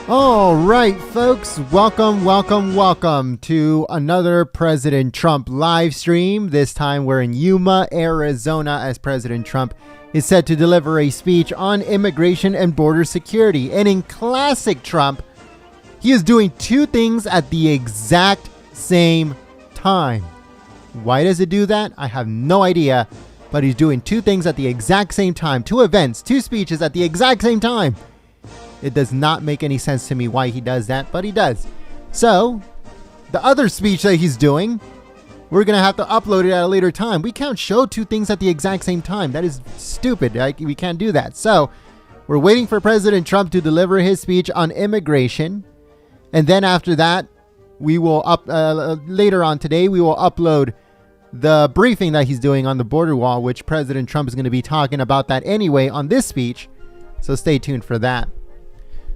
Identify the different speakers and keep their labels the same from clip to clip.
Speaker 1: All right, folks, welcome to another President Trump live stream. This time we're in Yuma, Arizona, as President Trump is set to deliver a speech on immigration and border security. And in classic Trump, he is doing two things at the exact same time. Why does it do that? I have no idea, but he's doing two things at the exact same time, two events, two speeches at the exact same time. It does not make any sense to me why he does that, but he does. So, the other speech that he's doing, we're going to have to upload it at a later time. We can't show two things at the exact same time. That is stupid. We can't do that. So, we're waiting for President Trump to deliver his speech on immigration. And then after that, we will later on today, we will upload the briefing that he's doing on the border wall, which President Trump is going to be talking about that anyway on this speech. So stay tuned for that.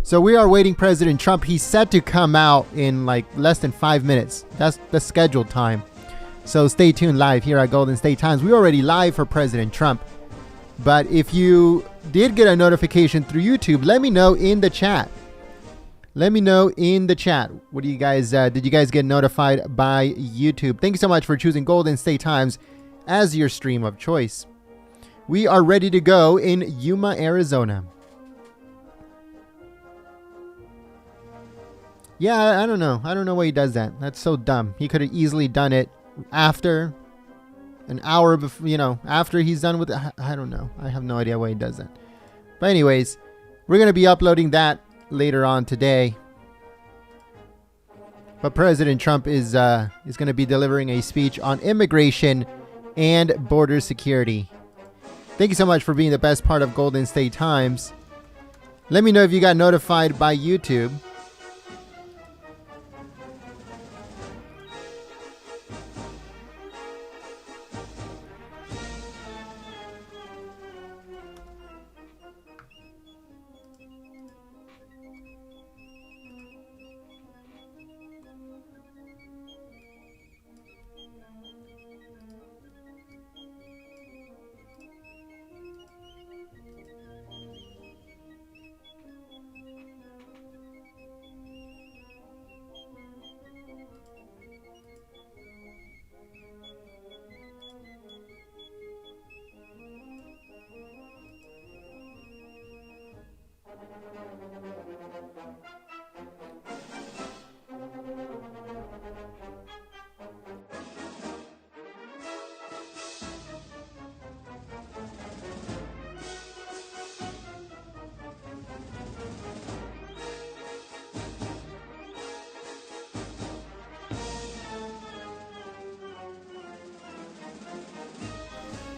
Speaker 1: So we are waiting President Trump. He's set to come out in like less than 5 minutes. That's the scheduled time. So stay tuned live here at Golden State Times. We're already live for President Trump. But if you did get a notification through YouTube, let me know in the chat. Let me know in the chat. What do you guys, did you guys get notified by YouTube? Thank you so much for choosing Golden State Times as your stream of choice. We are ready to go in Yuma, Arizona. Yeah, I don't know. I don't know why he does that. That's so dumb. He could have easily done it after an hour before, after he's done with it. I don't know. I have no idea why he does that. But anyways, we're going to be uploading that later on today. But President Trump is going to be delivering a speech on immigration and border security. Thank you so much for being the best part of Golden State Times. Let me know if you got notified by YouTube.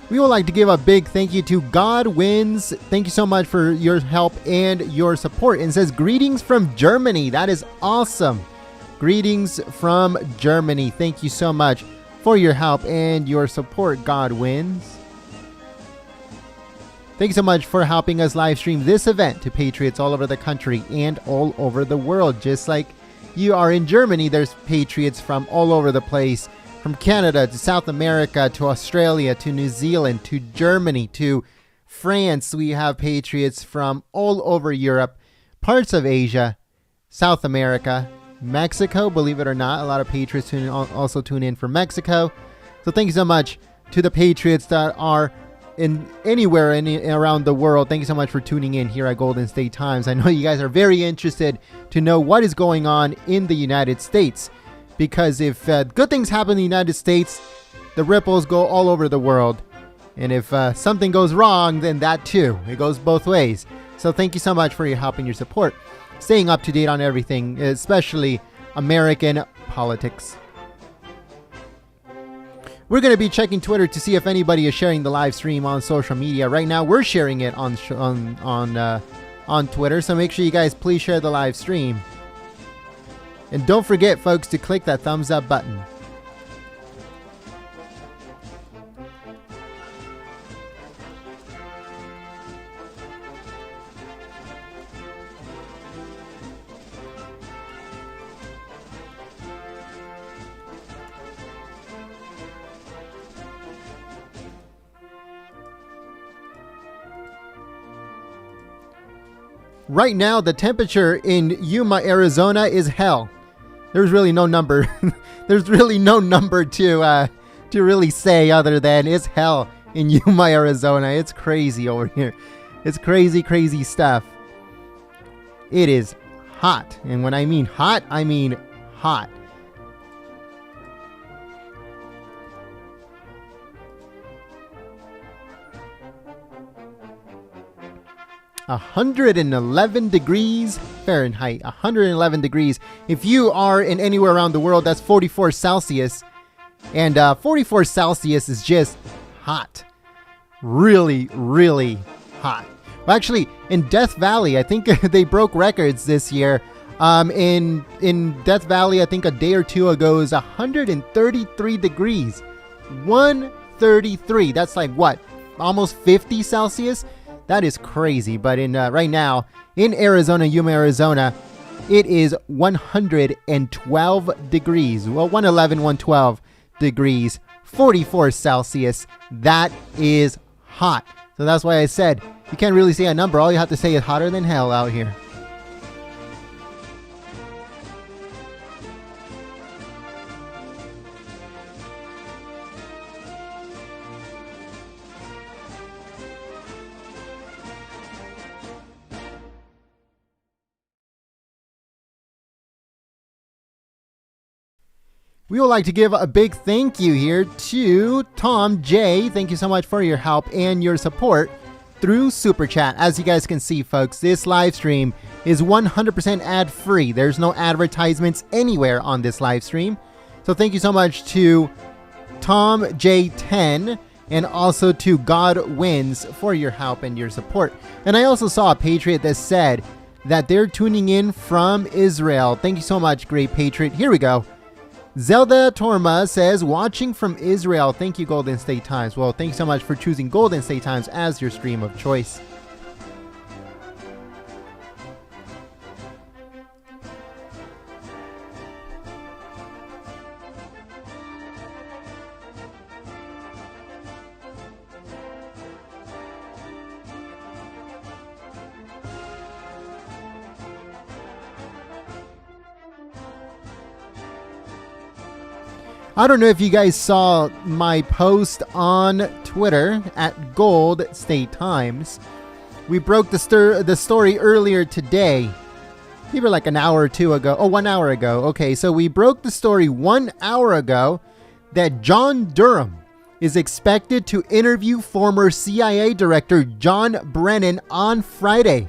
Speaker 1: We would like to give a big thank you to God Wins. Thank you so much for your help and your support. And it says, greetings from Germany. That is awesome. Greetings from Germany. Thank you so much for your help and your support, God Wins. Thank you so much for helping us live stream this event to patriots all over the country and all over the world. Just like you are in Germany, there's patriots from all over the place. From Canada to South America to Australia to New Zealand to Germany to France. We have patriots from all over Europe, parts of Asia, South America, Mexico. Believe it or not, a lot of patriots also tune in from Mexico. So thank you so much to the patriots that are in anywhere around the world. Thank you so much for tuning in here at Golden State Times. I know you guys are very interested to know what is going on in the United States. Because if good things happen in the United States, the ripples go all over the world. And if something goes wrong, then that too. It goes both ways. So thank you so much for your help and your support. Staying up to date on everything, especially American politics. We're going to be checking Twitter to see if anybody is sharing the live stream on social media. Right now, we're sharing it on Twitter. So make sure you guys please share the live stream. And don't forget, folks, to click that thumbs up button. Right now, the temperature in Yuma, Arizona is hell. There's really no number. There's really no number to really say other than it's hell in Yuma, Arizona. It's crazy over here. It's crazy, crazy stuff. It is hot. And when I mean hot, I mean hot. (111 degrees Fahrenheit). 111 degrees. If you are in anywhere around the world, that's 44 Celsius. And 44 Celsius is just hot. Really, really hot. Well, actually, in Death Valley, I think they broke records this year. In Death Valley, I think a day or two ago, it was 133 degrees. 133. That's like what? Almost 50 Celsius? That is crazy. But in right now, in Arizona, Yuma, Arizona, it is 112 degrees. Well, 111, 112 degrees. 44 Celsius. That is hot. So that's why I said you can't really say a number. All you have to say is hotter than hell out here. We would like to give a big thank you here to Tom J. Thank you so much for your help and your support through Super Chat. As you guys can see, folks, this live stream is 100% ad-free. There's no advertisements anywhere on this live stream. So thank you so much to Tom J10 and also to God Wins for your help and your support. And I also saw a Patriot that said that they're tuning in from Israel. Thank you so much, great Patriot. Here we go. Zelda Torma says, watching from Israel. Thank you, Golden State Times. Well, thank you so much for choosing Golden State Times as your stream of choice. I don't know if you guys saw my post on Twitter at Gold State Times. We broke the story earlier today. Maybe like an hour or two ago. Oh, 1 hour ago. Okay, so we broke the story 1 hour ago that John Durham is expected to interview former CIA Director John Brennan on Friday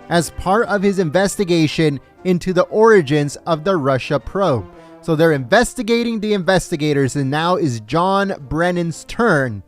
Speaker 1: as part of his investigation into the origins of the Russia probe. So they're investigating the investigators, and now is John Brennan's turn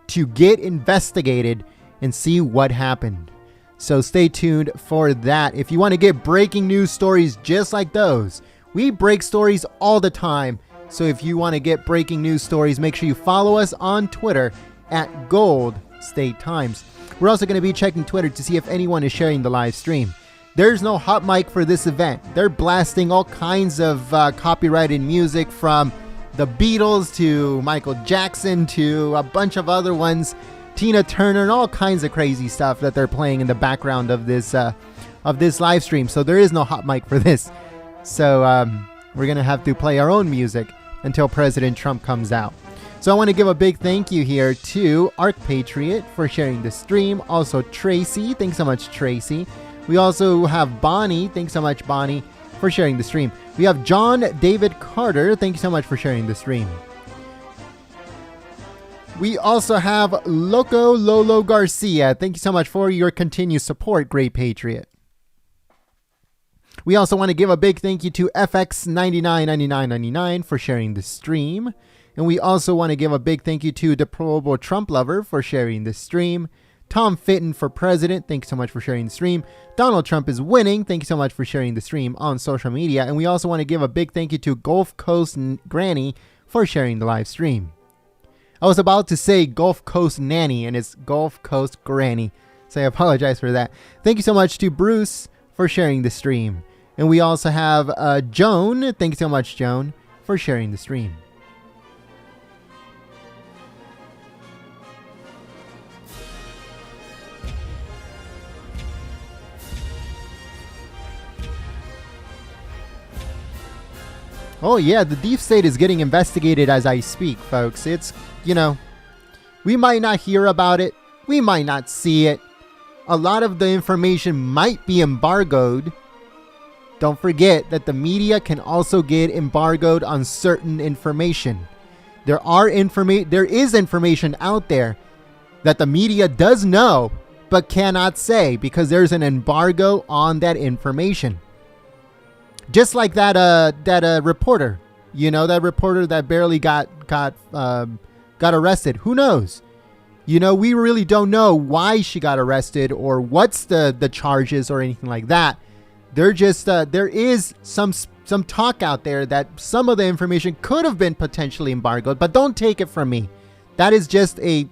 Speaker 1: to get investigated and see what happened. So stay tuned for that. If you want to get breaking news stories just like those, we break stories all the time. So if you want to get breaking news stories, make sure you follow us on Twitter at Gold State Times. We're also going to be checking Twitter to see if anyone is sharing the live stream. There's no hot mic for this event. They're blasting all kinds of copyrighted music from the Beatles to Michael Jackson to a bunch of other ones, Tina Turner, and all kinds of crazy stuff that they're playing in the background of this live stream. So there is no hot mic for this. So we're going to have to play our own music until President Trump comes out. So I want to give a big thank you here to Arc Patriot for sharing the stream. Also Tracy. Thanks so much, Tracy. We also have Bonnie. Thanks so much, Bonnie, for sharing the stream. We have John David Carter. Thank you so much for sharing the stream. We also have Loco Lolo Garcia. Thank you so much for your continued support, great Patriot. We also want to give a big thank you to FX999999 for sharing the stream. And we also want to give a big thank you to Deplorable Trump Lover for sharing the stream. Tom Fitton for president. Thanks so much for sharing the stream. Donald Trump is winning. Thank you so much for sharing the stream on social media. And we also want to give a big thank you to Gulf Coast Granny for sharing the live stream. I was about to say Gulf Coast Nanny, and it's Gulf Coast Granny. So I apologize for that. Thank you so much to Bruce for sharing the stream. And we also have Joan. Thank you so much, Joan, for sharing the stream. Oh, yeah, the deep state is getting investigated as I speak, folks. It's, we might not hear about it. We might not see it. A lot of the information might be embargoed. Don't forget that the media can also get embargoed on certain information. There is information out there that the media does know but cannot say because there's an embargo on that information. Just like that reporter, that reporter that barely got arrested. Who knows? We really don't know why she got arrested or what's the charges or anything like that. There is some talk out there that some of the information could have been potentially embargoed, but don't take it from me. That is just an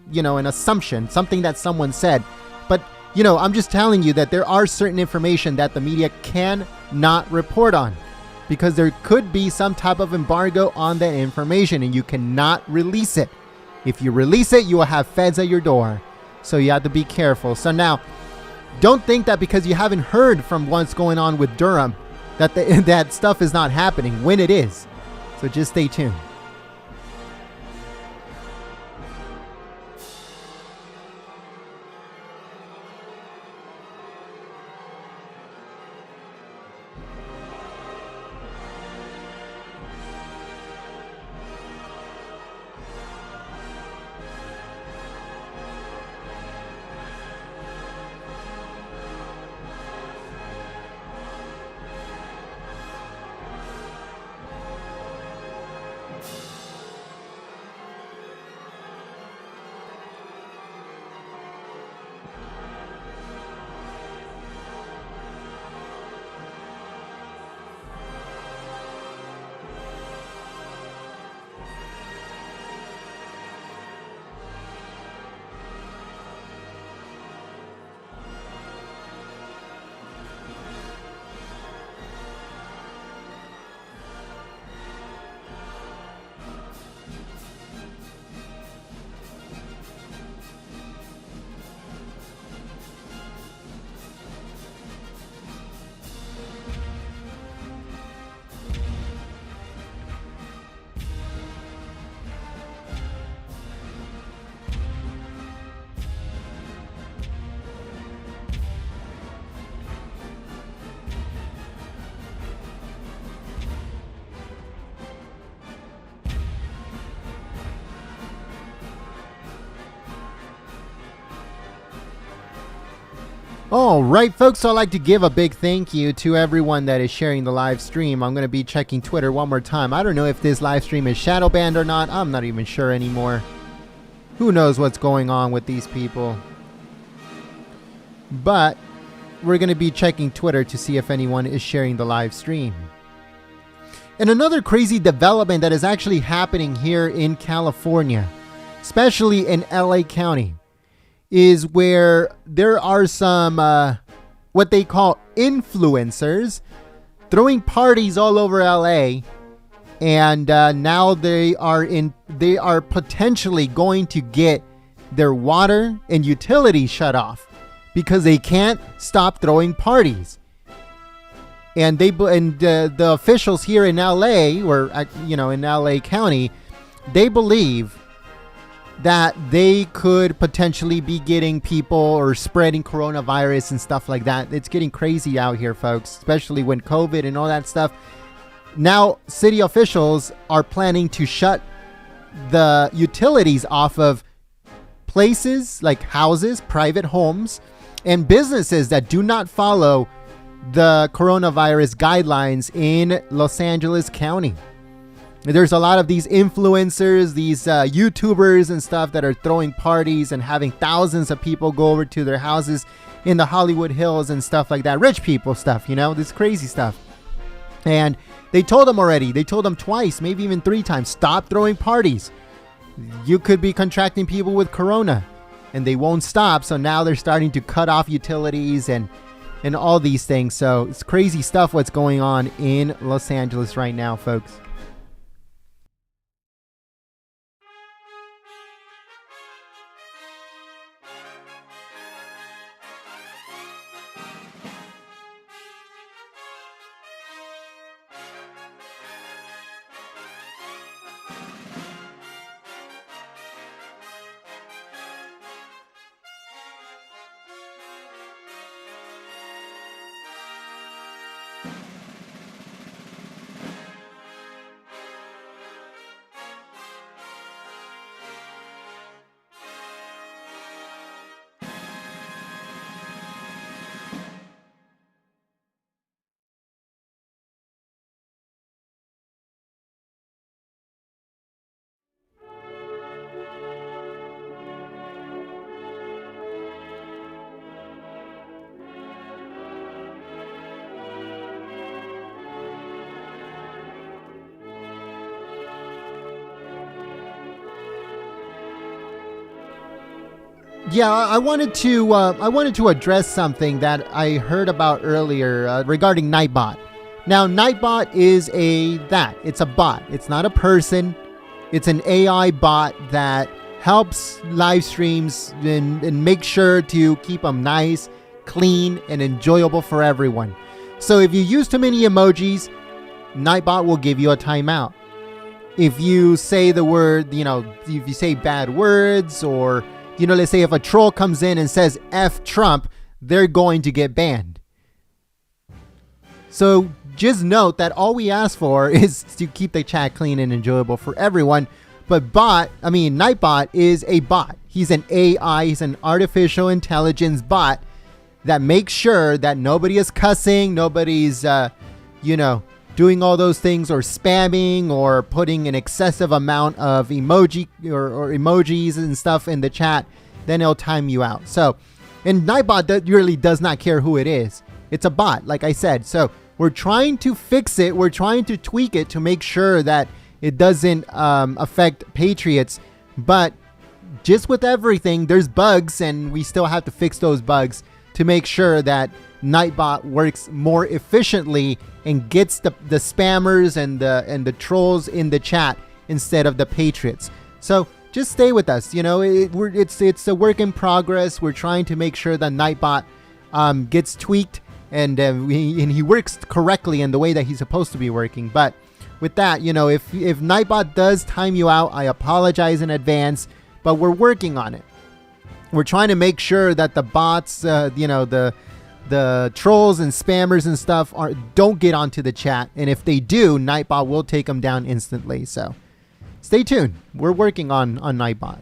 Speaker 1: assumption, something that someone said. But, I'm just telling you that there are certain information that the media cannot report on because there could be some type of embargo on that information and you cannot release it. If you release it, you will have feds at your door. So you have to be careful. So now, don't think that because you haven't heard from what's going on with Durham that that stuff is not happening when it is. So just stay tuned. All right, folks, so I'd like to give a big thank you to everyone that is sharing the live stream. I'm going to be checking Twitter one more time. I don't know if this live stream is shadow banned or not. I'm not even sure anymore. Who knows what's going on with these people? But we're going to be checking Twitter to see if anyone is sharing the live stream. And another crazy development that is actually happening here in California, especially in LA County, is where there are some what they call influencers throwing parties all over LA, and now they are potentially going to get their water and utilities shut off because they can't stop throwing parties. And the officials here in LA, or in LA County, they believe that they could potentially be getting people or spreading coronavirus and stuff like that. It's getting crazy out here, folks, especially when COVID and all that stuff. Now, city officials are planning to shut the utilities off of places like houses, private homes, and businesses that do not follow the coronavirus guidelines in Los Angeles County. There's a lot of these influencers, these YouTubers and stuff that are throwing parties and having thousands of people go over to their houses in the Hollywood Hills and stuff like that. Rich people stuff, this crazy stuff. And they told them already. They told them twice, maybe even 3 times, stop throwing parties. You could be contracting people with corona. And they won't stop. So now they're starting to cut off utilities and all these things. So it's crazy stuff what's going on in Los Angeles right now, folks. Yeah, I wanted to address something that I heard about earlier regarding Nightbot. Now, Nightbot is it's a bot. It's not a person. It's an AI bot that helps live streams and make sure to keep them nice, clean, and enjoyable for everyone. So if you use too many emojis, Nightbot will give you a timeout. If you say the word, if you say bad words, or, let's say if a troll comes in and says F Trump, they're going to get banned. So just note that all we ask for is to keep the chat clean and enjoyable for everyone. But Nightbot is a bot. He's an AI, he's an artificial intelligence bot that makes sure that nobody is cussing, nobody's, doing all those things, or spamming, or putting an excessive amount of emoji or emojis and stuff in the chat. Then it'll time you out. So, and Nightbot really does not care who it is. It's a bot, like I said. So we're trying to fix it. We're trying to tweak it to make sure that it doesn't affect patriots. But just with everything, there's bugs, and we still have to fix those bugs to make sure that Nightbot works more efficiently and gets the spammers and the trolls in the chat instead of the patriots. So just stay with us. It's a work in progress. We're trying to make sure that Nightbot gets tweaked and he works correctly in the way that he's supposed to be working. But with that, if Nightbot does time you out, I apologize in advance, but we're working on it. We're trying to make sure that the bots, the trolls and spammers and stuff don't get onto the chat. And if they do, Nightbot will take them down instantly. So stay tuned. We're working on Nightbot.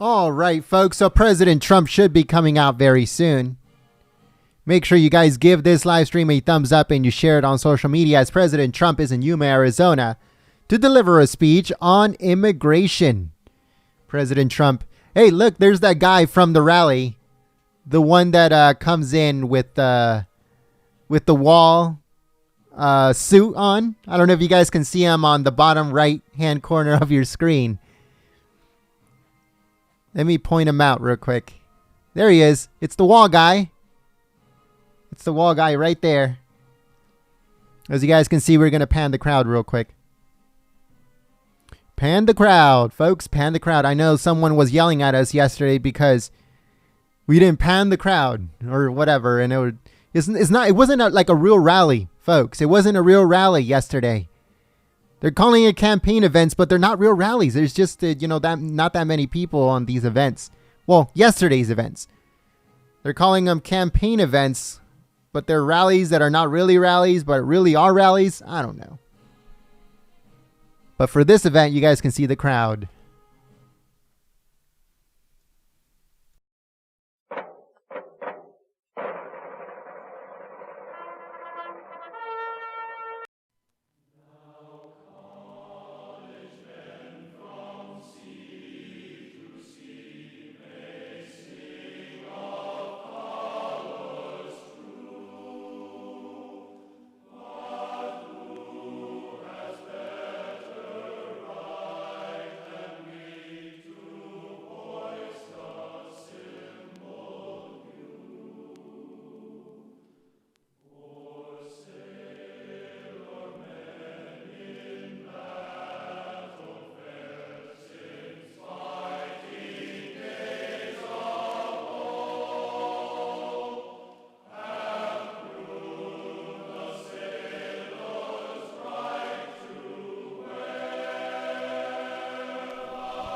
Speaker 1: All right, folks. So President Trump should be coming out very soon. Make sure you guys give this live stream a thumbs up and you share it on social media as President Trump is in Yuma, Arizona to deliver a speech on immigration. President Trump. Hey, look, there's that guy from the rally. The one that comes in with the wall suit on. I don't know if you guys can see him on the bottom right hand corner of your screen. Let me point him out real quick. There he is. It's the wall guy. It's the wall guy right there. As you guys can see, we're going to pan the crowd real quick. Pan the crowd, folks. Pan the crowd. I know someone was yelling at us yesterday because we didn't pan the crowd or whatever. And it wasn't like a real rally, folks. It wasn't a real rally yesterday. They're calling it campaign events, but they're not real rallies. There's just, not that many people on these events. Well, yesterday's events. They're calling them campaign events, but they're rallies that are not really rallies, but really are rallies. I don't know. But for this event, you guys can see the crowd.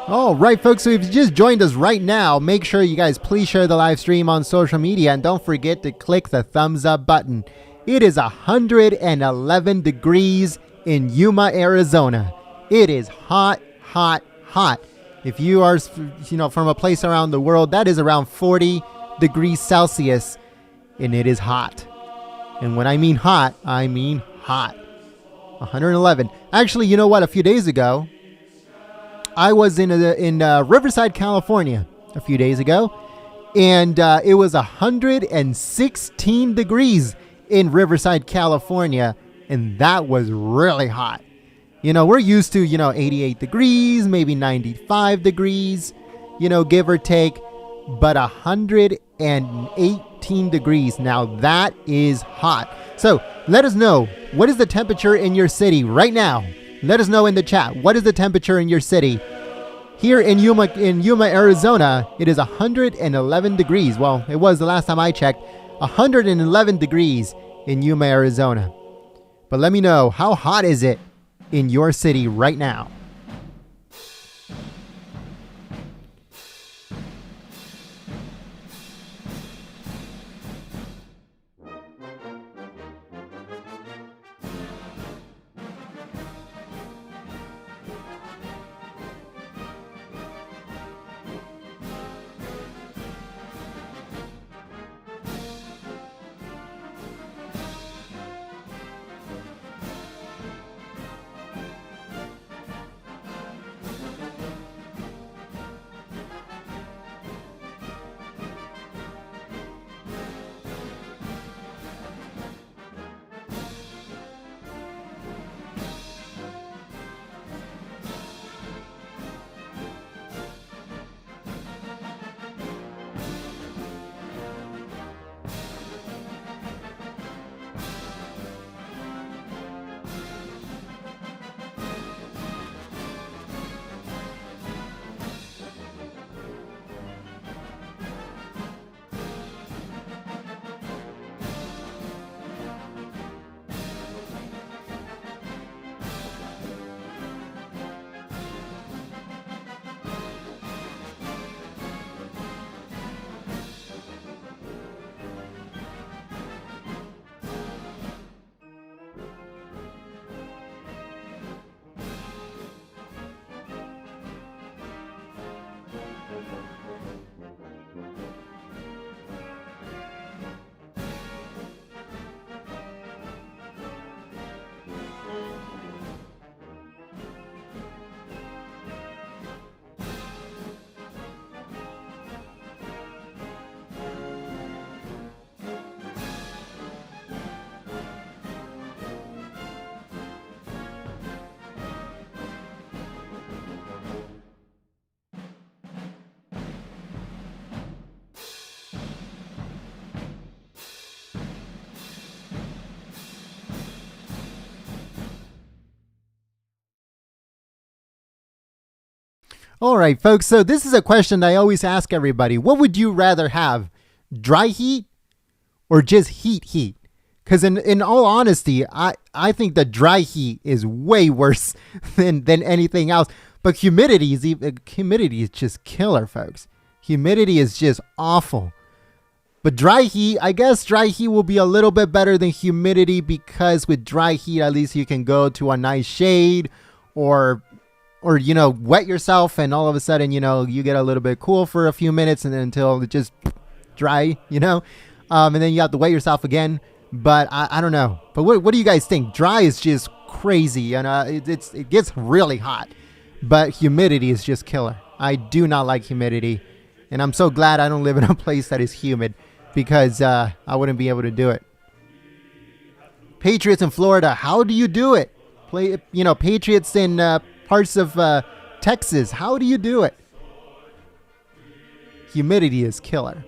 Speaker 1: All right, folks, so if you just joined us right now, make sure you guys please share the live stream on social media and don't forget to click the thumbs up button. It is 111 degrees in Yuma, Arizona. It is hot, hot, hot. If you are, from a place around the world, that is around 40 degrees Celsius, and it is hot. And when I mean hot, I mean hot. 111. Actually, you know what? A few days ago, I was in Riverside, California a few days ago, and it was 116 degrees in Riverside, California, and that was really hot. We're used to, 88 degrees, maybe 95 degrees, give or take, but 118 degrees. Now that is hot. So let us know, what is the temperature in your city right now? Let us know in the chat. What is the temperature in your city? Here in Yuma, Arizona, it is 111 degrees. Well, it was the last time I checked. 111 degrees in Yuma, Arizona. But let me know, how hot is it in your city right now? All right, folks. So this is a question I always ask everybody. What would you rather have? Dry heat or just heat? Because in all honesty, I think the dry heat is way worse than anything else. But humidity is just killer, folks. Humidity is just awful. But dry heat, I guess dry heat will be a little bit better than humidity, because with dry heat, at least you can go to a nice shade or wet yourself, and all of a sudden, you get a little bit cool for a few minutes, and then until it just dry, and then you have to wet yourself again. But I don't know. But what do you guys think? Dry is just crazy, and it gets really hot. But humidity is just killer. I do not like humidity, and I'm so glad I don't live in a place that is humid, because I wouldn't be able to do it. Patriots in Florida, how do you do it? Patriots in parts of Texas, how do you do it? Humidity is killer.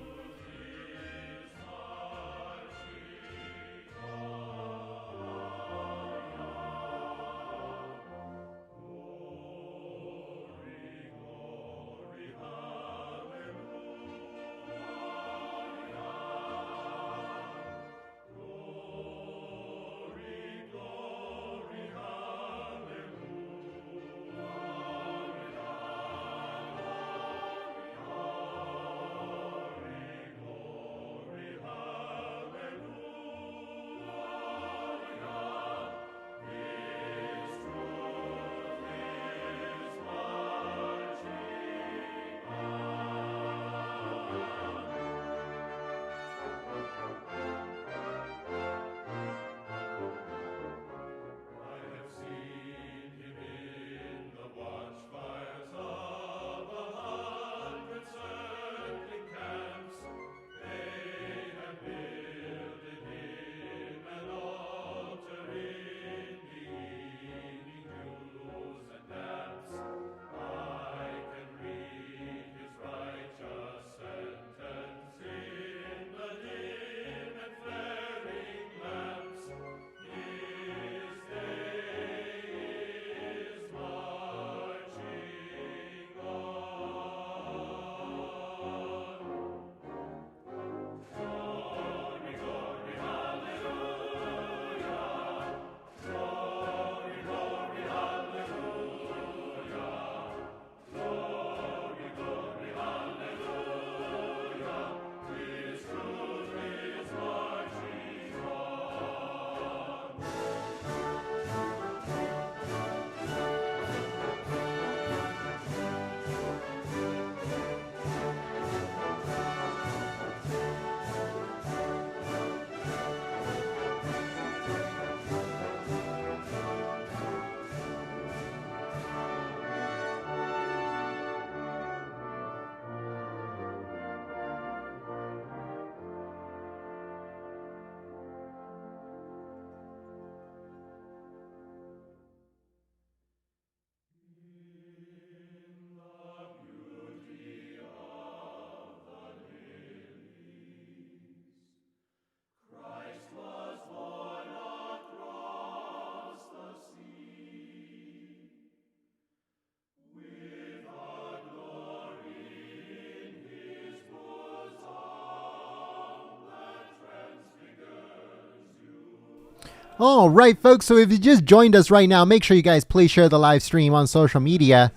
Speaker 1: All right, folks. So if you just joined us right now, make sure you guys please share the live stream on social media.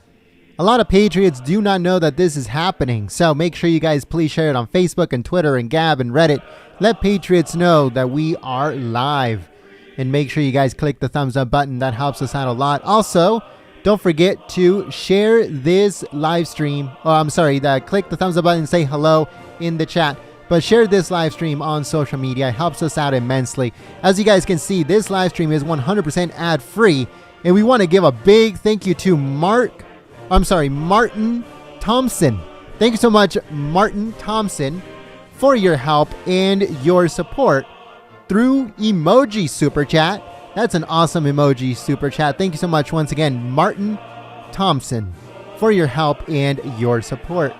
Speaker 1: A lot of Patriots do not know that this is happening, so make sure you guys please share it on Facebook and Twitter and Gab and Reddit. Let Patriots know that we are live. And make sure you guys click the thumbs up button. That helps us out a lot. Also, don't forget to share this live stream. Click the thumbs up button and say hello in the chat. But share this live stream on social media. It helps us out immensely. As you guys can see, this live stream is 100% ad-free. And we want to give a big thank you to Martin Thompson. Thank you so much, Martin Thompson, for your help and your support through emoji super chat. That's an awesome emoji super chat. Thank you so much once again, Martin Thompson, for your help and your support.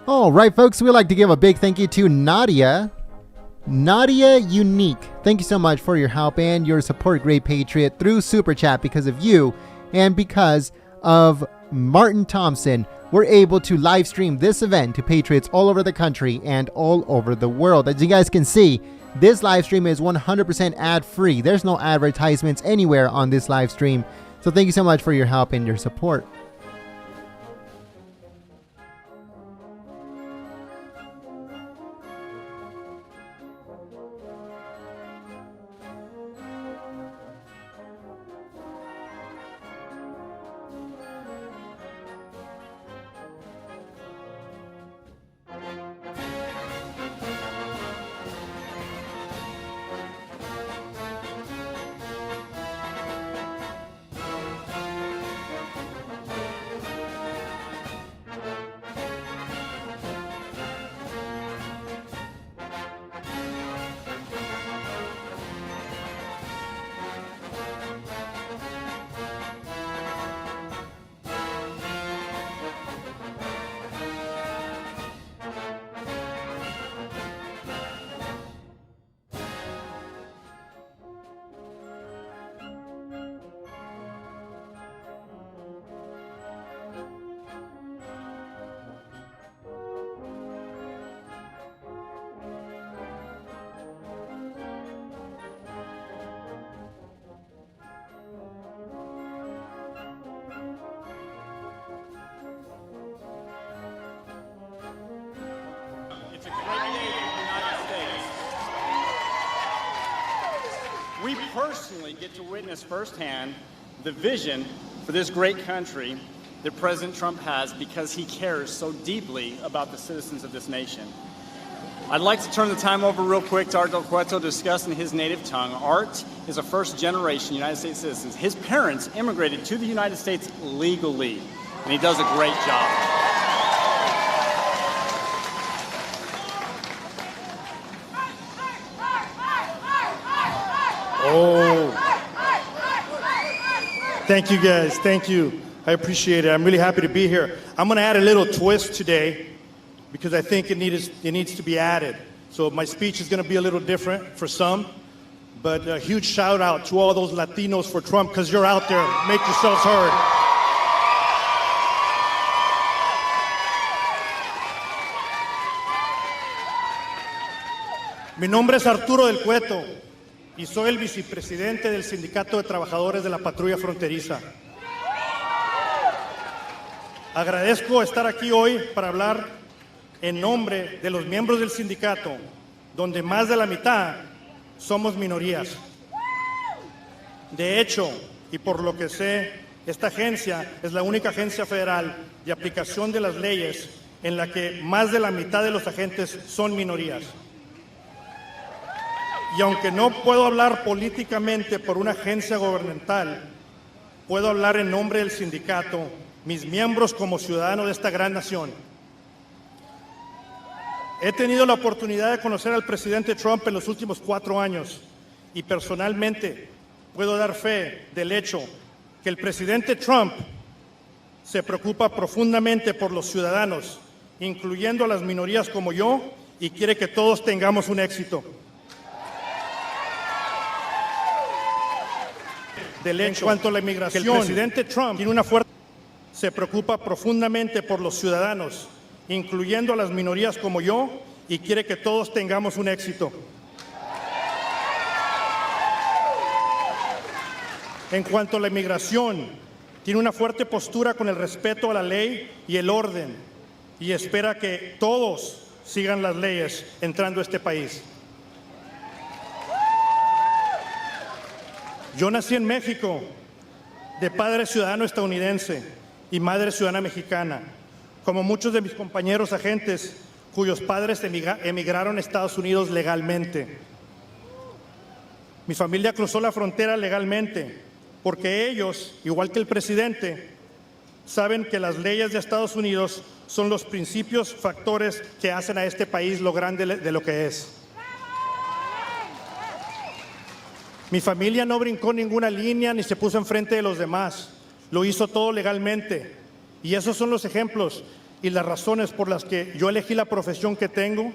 Speaker 1: All right, folks, we'd like to give a big thank you to Nadia Unique. Thank you so much for your help and your support, Great Patriot, through Super Chat. Because of you and because of Martin Thompson, we're able to live stream this event to Patriots all over the country and all over the world. As you guys can see, this live stream is 100% ad-free. There's no advertisements anywhere on this live stream. So thank you so much for your help and your support.
Speaker 2: It's a great day for the United States. We personally get to witness firsthand the vision for this great country that President Trump has because he cares so deeply about the citizens of this nation. I'd like to turn the time over real quick to Art Del Cueto to discuss in his native tongue. Art is a first-generation United States citizen. His parents immigrated to the United States legally, and he does a great job.
Speaker 3: Oh, thank you guys, thank you. I appreciate it. I'm really happy to be here. I'm gonna add a little twist today because I think it needs to be added. So my speech is gonna be a little different for some, but a huge shout out to all those Latinos for Trump because you're out there, make yourselves heard. Mi nombre es Arturo del Cueto y soy el vicepresidente del Sindicato de Trabajadores de la Patrulla Fronteriza. Agradezco estar aquí hoy para hablar en nombre de los miembros del sindicato, donde más de la mitad somos minorías. De hecho, y por lo que sé, esta agencia es la única agencia federal de aplicación de las leyes en la que más de la mitad de los agentes son minorías. Y aunque no puedo hablar políticamente por una agencia gubernamental, puedo hablar en nombre del sindicato, mis miembros como ciudadano de esta gran nación. He tenido la oportunidad de conocer al presidente Trump en los últimos 4 años y personalmente puedo dar fe del hecho que el presidente Trump se preocupa profundamente por los ciudadanos, incluyendo a las minorías como yo, y quiere que todos tengamos un éxito. Del hecho, en cuanto a la inmigración, el presidente Trump tiene una fuerte... Se preocupa profundamente por los ciudadanos, incluyendo a las minorías como yo, y quiere que todos tengamos un éxito. En cuanto a la inmigración, tiene una fuerte postura con el respeto a la ley y el orden, y espera que todos sigan las leyes entrando a este país. Yo nací en México, de padre ciudadano estadounidense y madre ciudadana mexicana, como muchos de mis compañeros agentes cuyos padres emigraron a Estados Unidos legalmente. Mi familia cruzó la frontera legalmente porque ellos, igual que el presidente, saben que las leyes de Estados Unidos son los principios factores que hacen a este país lo grande de lo que es. Mi familia no brincó ninguna línea ni se puso enfrente de los demás. Lo hizo todo legalmente. Y esos son los ejemplos y las razones por las que yo elegí la profesión que tengo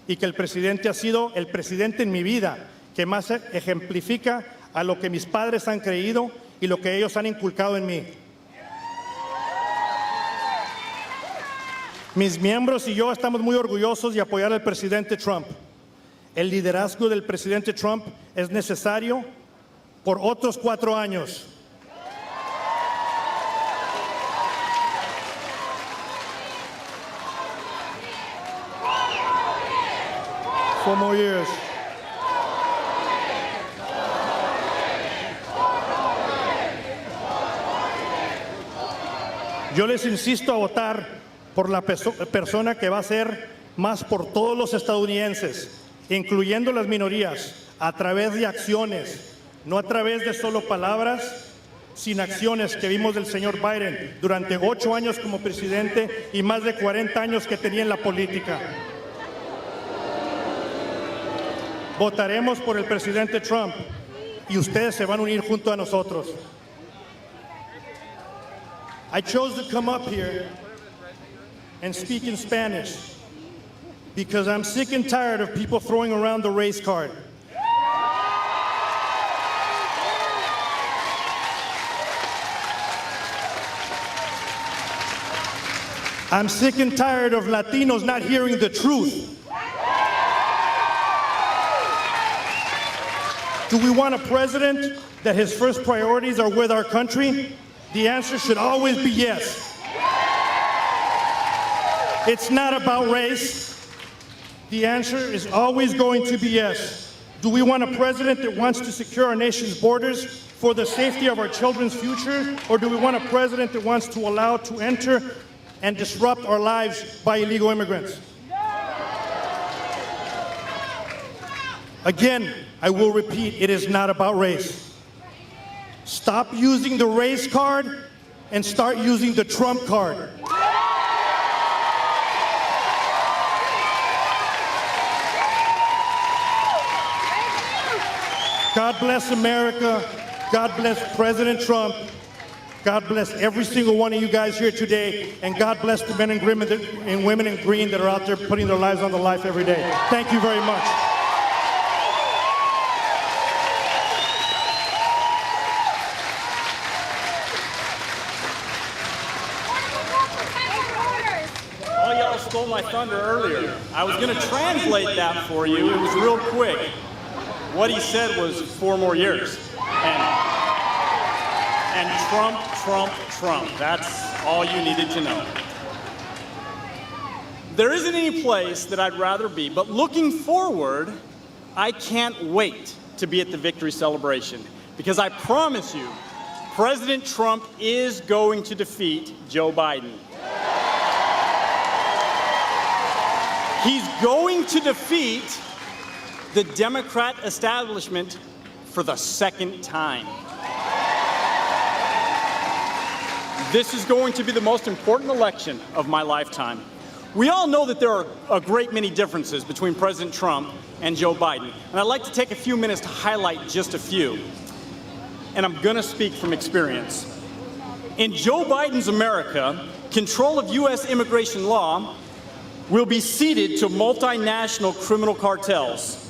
Speaker 3: y que el presidente ha sido el presidente en mi vida que más ejemplifica a lo que mis padres han creído y lo que ellos han inculcado en mí. Mis miembros y yo estamos muy orgullosos de apoyar al presidente Trump. El liderazgo del presidente Trump es necesario por otros 4 años. Four more years. Yo les insisto a votar por la persona que va a hacer más por todos los estadounidenses, incluyendo las minorías, a través de acciones, no a través de solo palabras, sin acciones que vimos del señor Biden durante 8 años como presidente y más de 40 años que tenía en la política. Votaremos por el presidente Trump y ustedes se van a unir junto a nosotros. I chose to come up here and speak in Spanish because I'm sick and tired of people throwing around the race card. I'm sick and tired of Latinos not hearing the truth. Do we want a president that his first priorities are with our country? The answer should always be yes. It's not about race. The answer is always going to be yes. Do we want a president that wants to secure our nation's borders for the safety of our children's future? Or do we want a president that wants to allow to enter and disrupt our lives by illegal immigrants? Again, I will repeat, it is not about race. Stop using the race card and start using the Trump card. God bless America. God bless President Trump. God bless every single one of you guys here today. And God bless the men and women in green that are out there putting their lives on the line every day. Thank you very much.
Speaker 2: Stole my thunder earlier. I was going to translate that for you. It was real quick. What he said was 4 more years. And Trump, Trump, Trump. That's all you needed to know. There isn't any place that I'd rather be, but looking forward, I can't wait to be at the victory celebration because I promise you, President Trump is going to defeat Joe Biden. He's going to defeat the Democrat establishment for the 2nd time. This is going to be the most important election of my lifetime. We all know that there are a great many differences between President Trump and Joe Biden, and I'd like to take a few minutes to highlight just a few. And I'm going to speak from experience. In Joe Biden's America, control of U.S. immigration law will be ceded to multinational criminal cartels.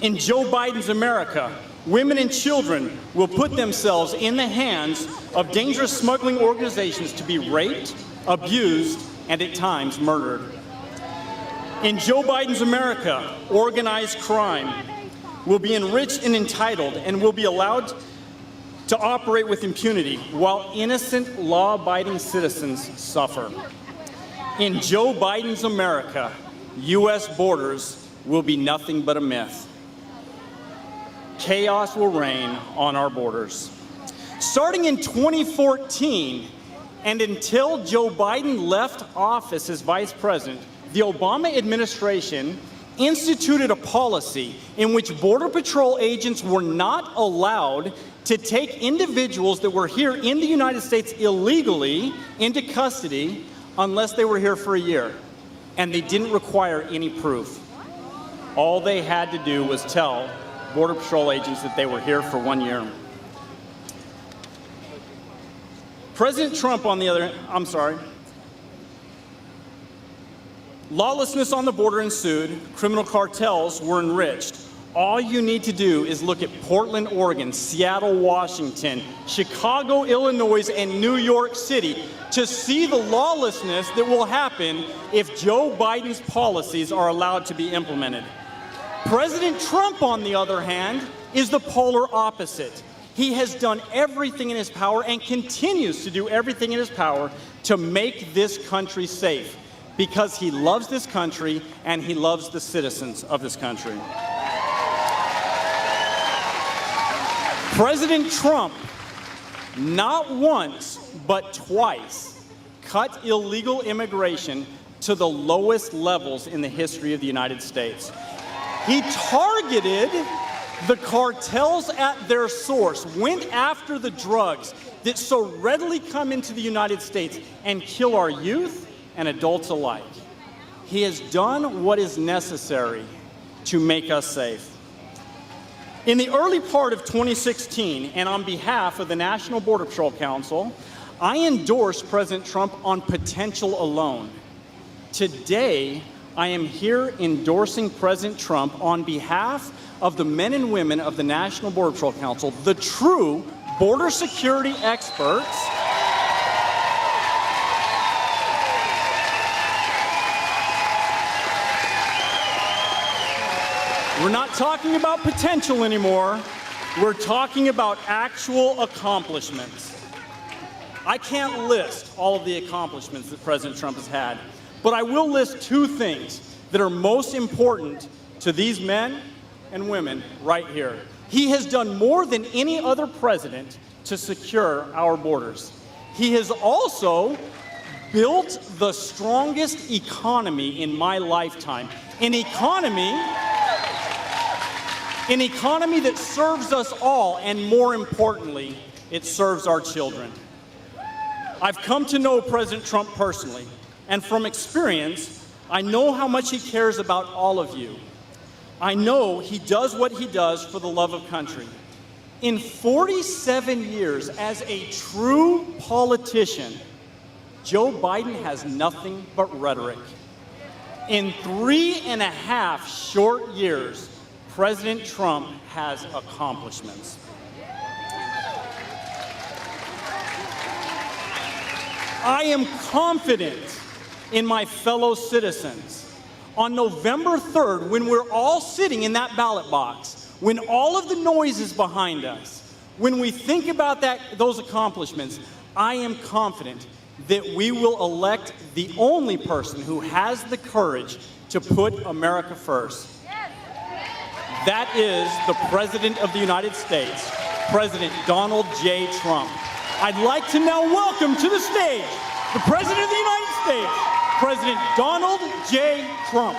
Speaker 2: In Joe Biden's America, women and children will put themselves in the hands of dangerous smuggling organizations to be raped, abused, and at times murdered. In Joe Biden's America, organized crime will be enriched and entitled and will be allowed to operate with impunity while innocent, law-abiding citizens suffer. In Joe Biden's America, U.S. borders will be nothing but a myth. Chaos will reign on our borders. Starting in 2014, and until Joe Biden left office as vice president, the Obama administration instituted a policy in which Border Patrol agents were not allowed to take individuals that were here in the United States illegally into custody unless they were here for a year, and they didn't require any proof. All they had to do was tell Border Patrol agents that they were here for 1 year. President Trump, on the other hand, Lawlessness on the border ensued. Criminal cartels were enriched. All you need to do is look at Portland, Oregon, Seattle, Washington, Chicago, Illinois, and New York City to see the lawlessness that will happen if Joe Biden's policies are allowed to be implemented. President Trump, on the other hand, is the polar opposite. He has done everything in his power and continues to do everything in his power to make this country safe because he loves this country and he loves the citizens of this country. President Trump, not once, but twice, cut illegal immigration to the lowest levels in the history of the United States. He targeted the cartels at their source, went after the drugs that so readily come into the United States and kill our youth and adults alike. He has done what is necessary to make us safe. In the early part of 2016, and on behalf of the National Border Patrol Council, I endorsed President Trump on potential alone. Today, I am here endorsing President Trump on behalf of the men and women of the National Border Patrol Council, the true border security experts We're not talking about potential anymore. We're talking about actual accomplishments. I can't list all of the accomplishments that President Trump has had, but I will list two things that are most important to these men and women right here. He has done more than any other president to secure our borders. He has also built the strongest economy in my lifetime, an economy that serves us all, and more importantly, it serves our children. I've come to know President Trump personally, and from experience, I know how much he cares about all of you. I know he does what he does for the love of country. In 47 years as a true politician, Joe Biden has nothing but rhetoric. In 3.5 short years, President Trump has accomplishments. I am confident in my fellow citizens. On November 3rd, when we're all sitting in that ballot box, when all of the noise is behind us, when we think about those accomplishments, I am confident that we will elect the only person who has the courage to put America first. That is the President of the United States, President Donald J. Trump. I'd like to now welcome to the stage the President of the United States, President Donald J. Trump.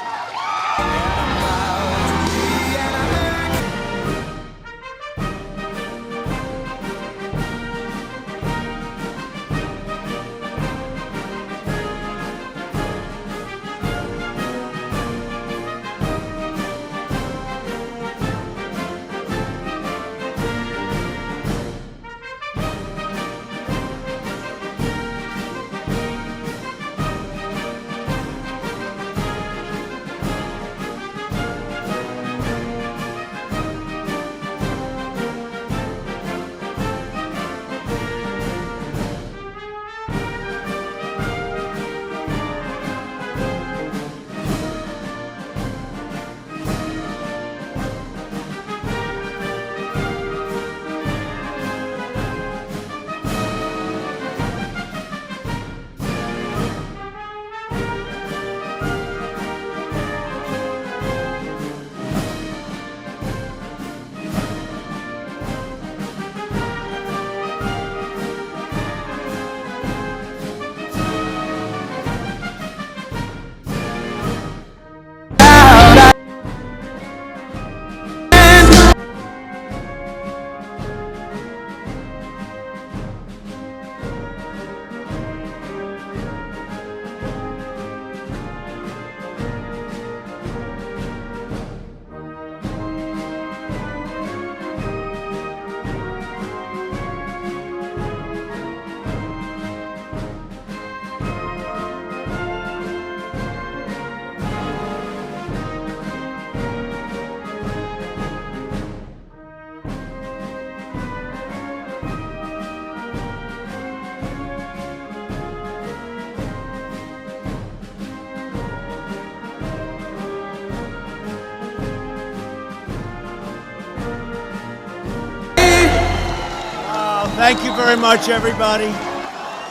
Speaker 4: Thank you very much, everybody.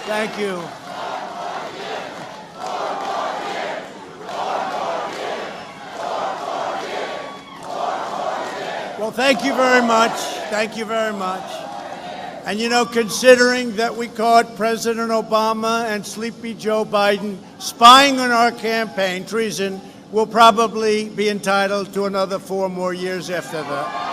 Speaker 4: Thank you. Well, thank you very much. Thank you very much. And you know, considering that we caught President Obama and Sleepy Joe Biden spying on our campaign, treason, we'll probably be entitled to another 4 more years after that.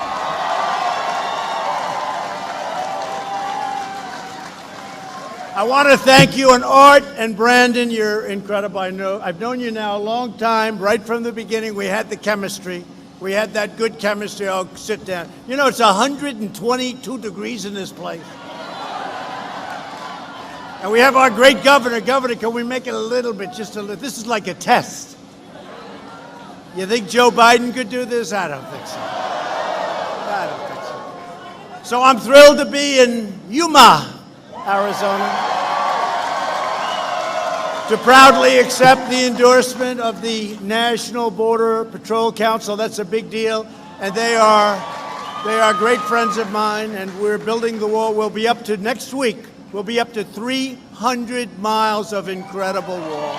Speaker 4: I want to thank you, and Art and Brandon, you're incredible. I've known you now a long time. Right from the beginning, we had the chemistry. We had that good chemistry. Oh, sit down. You know, it's 122 degrees in this place. And we have our great governor. Governor, can we make it a little bit, just a little? This is like a test. You think Joe Biden could do this? I don't think so. I don't think so. So I'm thrilled to be in Yuma, Arizona, to proudly accept the endorsement of the National Border Patrol Council. That's a big deal, and they are great friends of mine, and we're building the wall. We'll be up to, next week, we'll be up to 300 miles of incredible wall.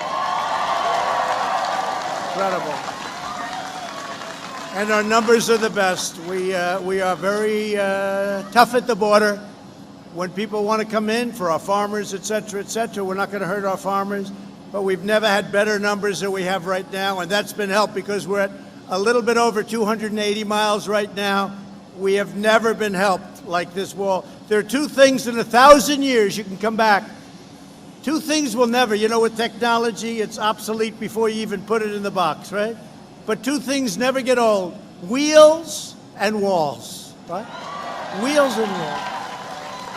Speaker 4: Incredible. And our numbers are the best. We are very tough at the border. When people want to come in for our farmers, et cetera, we're not going to hurt our farmers. But we've never had better numbers than we have right now, and that's been helped because we're at a little bit over 280 miles right now. We have never been helped like this wall. There are 2 things in 1,000 years you can come back. 2 things will never, you know, with technology, it's obsolete before you even put it in the box, right? But 2 things never get old: wheels and walls, right? Wheels and walls.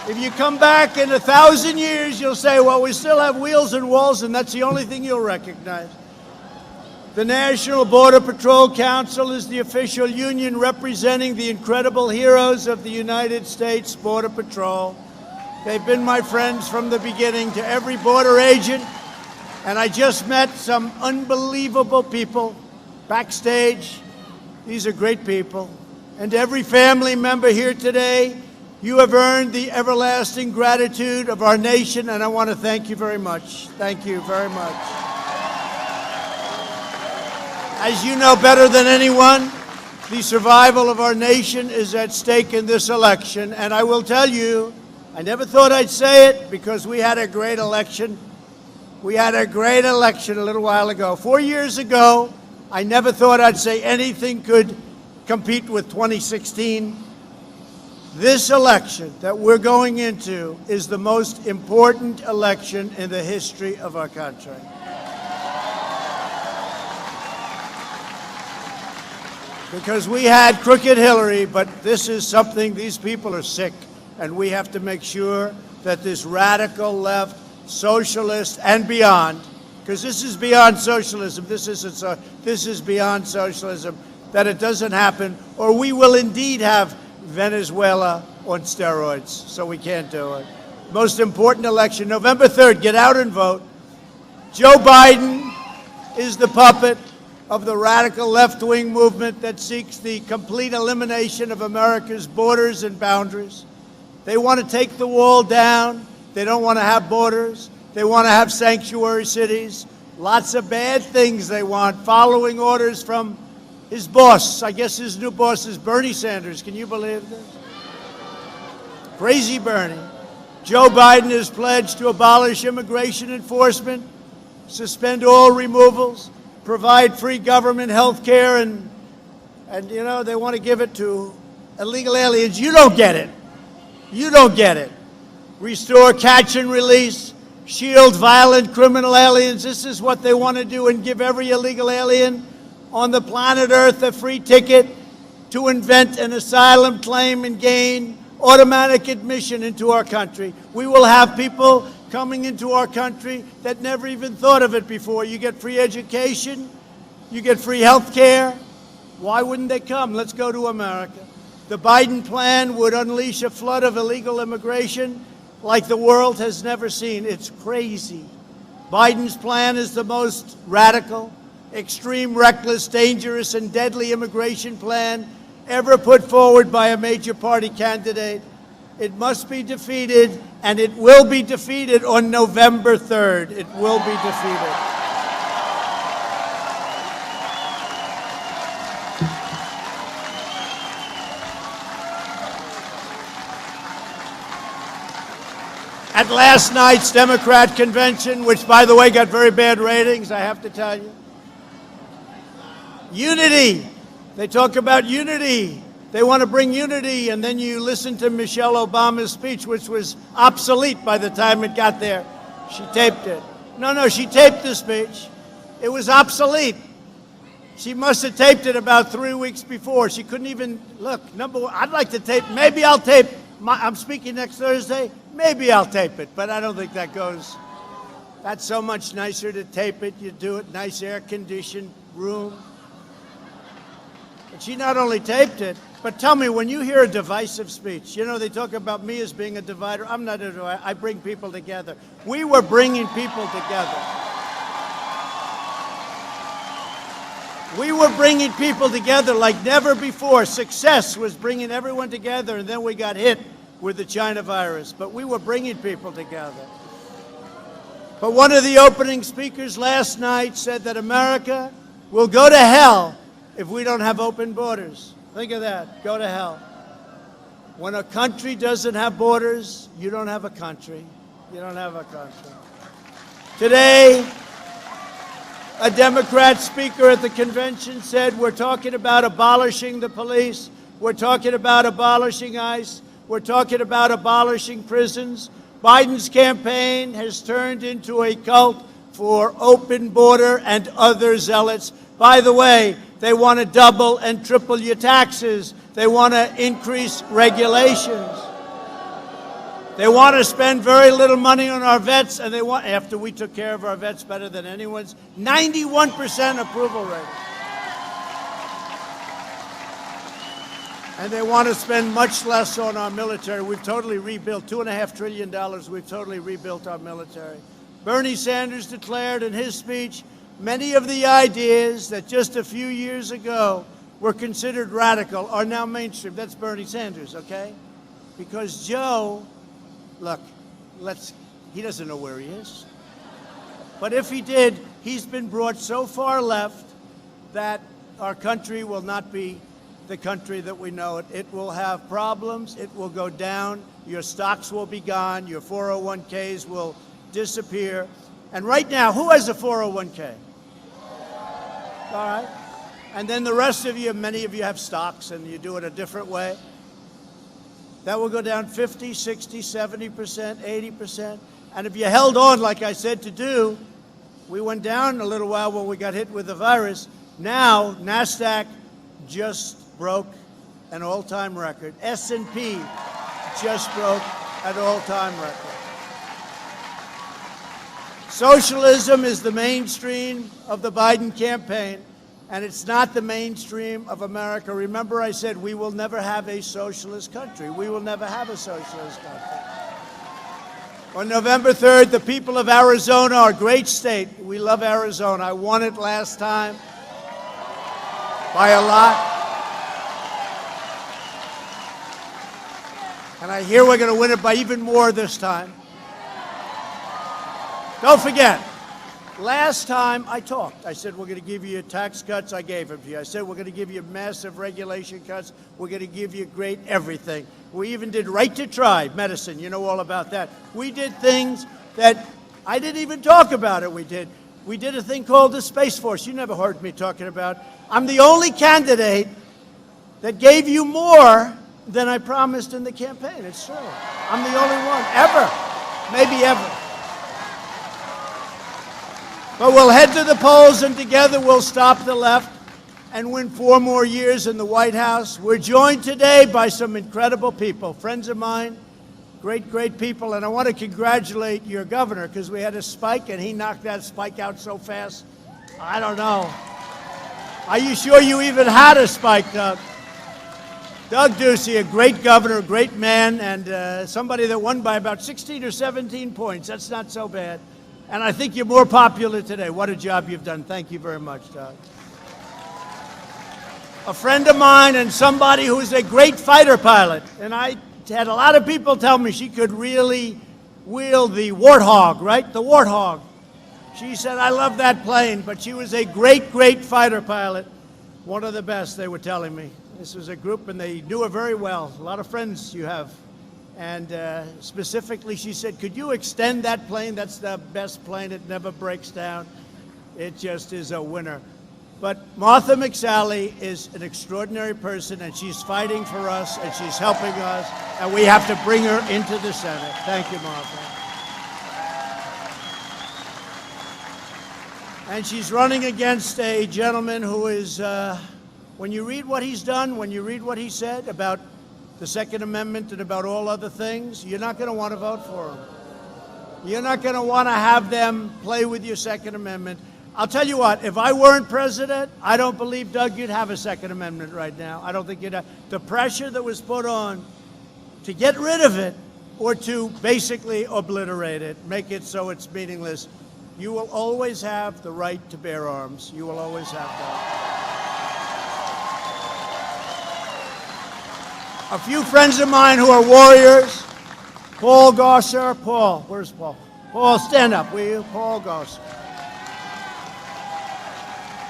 Speaker 4: If you come back in 1,000 years, you'll say, well, we still have wheels and walls, and that's the only thing you'll recognize. The National Border Patrol Council is the official union representing the incredible heroes of the United States Border Patrol. They've been my friends from the beginning, to every border agent, and I just met some unbelievable people backstage. These are great people. And to every family member here today, you have earned the everlasting gratitude of our nation, and I want to thank you very much. Thank you very much. As you know better than anyone, the survival of our nation is at stake in this election, and I will tell you, I never thought I'd say it because we had a great election. We had a great election a little while ago. 4 years ago, I never thought I'd say anything could compete with 2016. This election that we're going into is the most important election in the history of our country. Because we had crooked Hillary, but this is something, these people are sick, and we have to make sure that this radical left, socialist, and beyond, because this is beyond socialism, this is beyond socialism, that it doesn't happen, or we will indeed have Venezuela on steroids, so we can't do it. Most important election, November 3rd, get out and vote. Joe Biden is the puppet of the radical left-wing movement that seeks the complete elimination of America's borders and boundaries. They want to take the wall down. They don't want to have borders. They want to have sanctuary cities. Lots of bad things they want, following orders from his boss. I guess his new boss is Bernie Sanders. Can you believe this? Crazy Bernie. Joe Biden has pledged to abolish immigration enforcement, suspend all removals, provide free government health care, and you know, they want to give it to illegal aliens. You don't get it. You don't get it. Restore catch and release, shield violent criminal aliens. This is what they want to do, and give every illegal alien on the planet Earth a free ticket to invent an asylum claim and gain automatic admission into our country. We will have people coming into our country that never even thought of it before. You get free education, you get free health care. Why wouldn't they come? Let's go to America. The Biden plan would unleash a flood of illegal immigration like the world has never seen. It's crazy. Biden's plan is the most radical, extreme, reckless, dangerous, and deadly immigration plan ever put forward by a major party candidate. It must be defeated, and it will be defeated on November 3rd. It will be defeated. At last night's Democrat convention, which, by the way, got very bad ratings, I have to tell you. Unity. They talk about unity. They want to bring unity, and then you listen to Michelle Obama's speech, which was obsolete by the time it got there. She taped it. No, she taped the speech. It was obsolete. She must have taped it about 3 weeks before. She couldn't even, look, number one, I'd like to tape, maybe I'll tape, I'm speaking next Thursday, maybe I'll tape it, but I don't think that goes. That's so much nicer to tape it. You do it, nice air-conditioned room. But she not only taped it, but tell me, when you hear a divisive speech, you know, they talk about me as being a divider. I'm not a divider. I bring people together. We were bringing people together. We were bringing people together like never before. Success was bringing everyone together, and then we got hit with the China virus. But we were bringing people together. But one of the opening speakers last night said that America will go to hell if we don't have open borders. Think of that. Go to hell. When a country doesn't have borders, you don't have a country. You don't have a country. Today, a Democrat speaker at the convention said, we're talking about abolishing the police. We're talking about abolishing ICE. We're talking about abolishing prisons. Biden's campaign has turned into a cult for open border and other zealots. By the way, they want to double and triple your taxes. They want to increase regulations. They want to spend very little money on our vets, and they want, after we took care of our vets better than anyone's, 91% approval rate. And they want to spend much less on our military. We've totally rebuilt, $2.5 trillion, we've totally rebuilt our military. Bernie Sanders declared in his speech, many of the ideas that just a few years ago were considered radical are now mainstream. That's Bernie Sanders, okay? Because Joe, look, he doesn't know where he is. But if he did, he's been brought so far left that our country will not be the country that we know it. It will have problems. It will go down. Your stocks will be gone. Your 401ks will disappear. And right now, who has a 401k? All right. And then the rest of you, many of you have stocks and you do it a different way. That will go down 50, 60, 70%, 80%. And if you held on, like I said, to do, we went down a little while when we got hit with the virus. Now, NASDAQ just broke an all-time record. S&P just broke an all-time record. Socialism is the mainstream of the Biden campaign, and it's not the mainstream of America. Remember, I said we will never have a socialist country. We will never have a socialist country. On November 3rd, the people of Arizona, our great state, we love Arizona. I won it last time by a lot. And I hear we're going to win it by even more this time. Don't forget, last time I talked, I said we're going to give you tax cuts. I gave them to you. I said we're going to give you massive regulation cuts. We're going to give you great everything. We even did right to try medicine. You know all about that. We did things that I didn't even talk about it. We did a thing called the Space Force. You never heard me talking about. I'm the only candidate that gave you more than I promised in the campaign. It's true. I'm the only one, ever, maybe ever. But we'll head to the polls, and together we'll stop the left and win 4 more years in the White House. We're joined today by some incredible people, friends of mine, great, great people. And I want to congratulate your governor, because we had a spike, and he knocked that spike out so fast. I don't know. Are you sure you even had a spike, Doug? Doug Ducey, a great governor, a great man, and somebody that won by about 16 or 17 points. That's not so bad. And I think you're more popular today. What a job you've done. Thank you very much, Doug. A friend of mine and somebody who's a great fighter pilot. And I had a lot of people tell me she could really wield the Warthog, right? The Warthog. She said, I love that plane, but she was a great, great fighter pilot. One of the best, they were telling me. This was a group, and they knew her very well. A lot of friends you have. And specifically, she said, could you extend that plane? That's the best plane. It never breaks down. It just is a winner. But Martha McSally is an extraordinary person, and she's fighting for us, and she's helping us, and we have to bring her into the Senate. Thank you, Martha. And she's running against a gentleman who is, when you read what he's done, when you read what he said about the Second Amendment and about all other things, you're not going to want to vote for him. You're not going to want to have them play with your Second Amendment. I'll tell you what, if I weren't president, I don't believe, Doug, you'd have a Second Amendment right now. I don't think you'd have. The pressure that was put on to get rid of it or to basically obliterate it, make it so it's meaningless, you will always have the right to bear arms. You will always have that. A few friends of mine who are warriors, Paul Gosser. Paul, where's Paul? Paul, stand up, will you? Paul Gosser.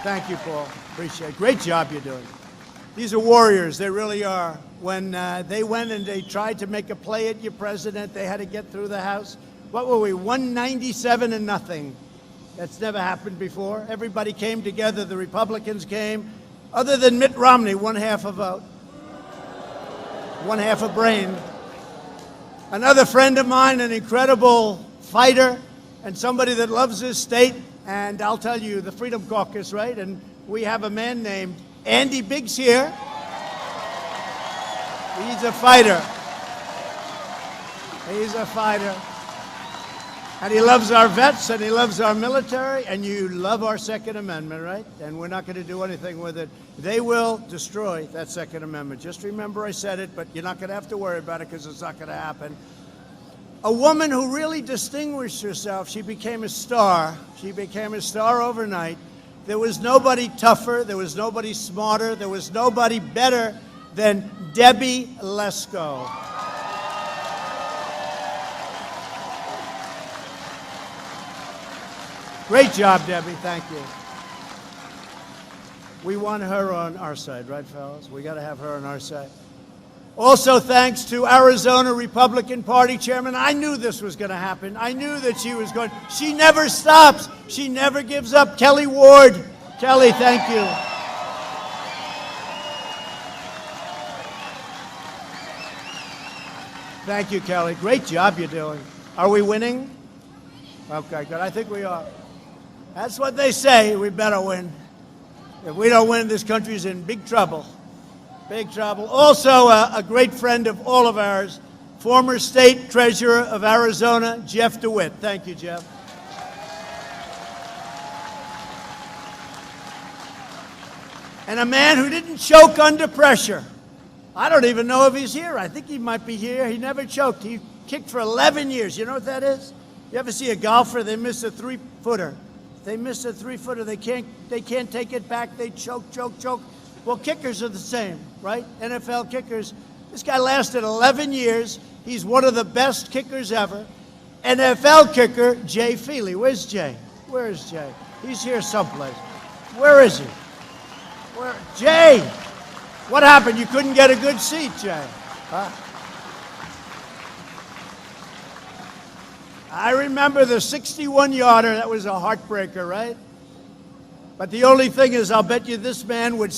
Speaker 4: Thank you, Paul. Appreciate it. Great job you're doing. These are warriors. They really are. When they went and they tried to make a play at your president, they had to get through the House. What were we, 197-0? That's never happened before. Everybody came together. The Republicans came. Other than Mitt Romney, 1/2 a vote. 1/2 a brain. Another friend of mine, an incredible fighter and somebody that loves his state. And I'll tell you, the Freedom Caucus, right? And we have a man named Andy Biggs here. He's a fighter. He's a fighter. And he loves our vets and he loves our military. And you love our Second Amendment, right? And we're not going to do anything with it. They will destroy that Second Amendment. Just remember I said it, but you're not going to have to worry about it because it's not going to happen. A woman who really distinguished herself. She became a star. She became a star overnight. There was nobody tougher. There was nobody smarter. There was nobody better than Debbie Lesko. Great job, Debbie. Thank you. We want her on our side, right, fellas? We got to have her on our side. Also, thanks to Arizona Republican Party Chairman. I knew this was going to happen. I knew that she was going. She never stops. She never gives up. Kelly Ward. Kelly, thank you. Thank you, Kelly. Great job you're doing. Are we winning? Okay, good. I think we are. That's what they say. We better win. If we don't win, this country's in big trouble. Big trouble. Also, a great friend of all of ours, former state treasurer of Arizona, Jeff DeWitt. Thank you, Jeff. And a man who didn't choke under pressure. I don't even know if he's here. I think he might be here. He never choked. He kicked for 11 years. You know what that is? You ever see a golfer? They miss a 3-footer. They miss a 3-footer. They can't take it back. They choke. Well, kickers are the same, right? NFL kickers. This guy lasted 11 years. He's one of the best kickers ever. NFL kicker, Jay Feely. Where's Jay? Where is Jay? He's here someplace. Where is he? Where? Jay! What happened? You couldn't get a good seat, Jay. Huh? I remember the 61-yarder. That was a heartbreaker, right? But the only thing is, I'll bet you this man would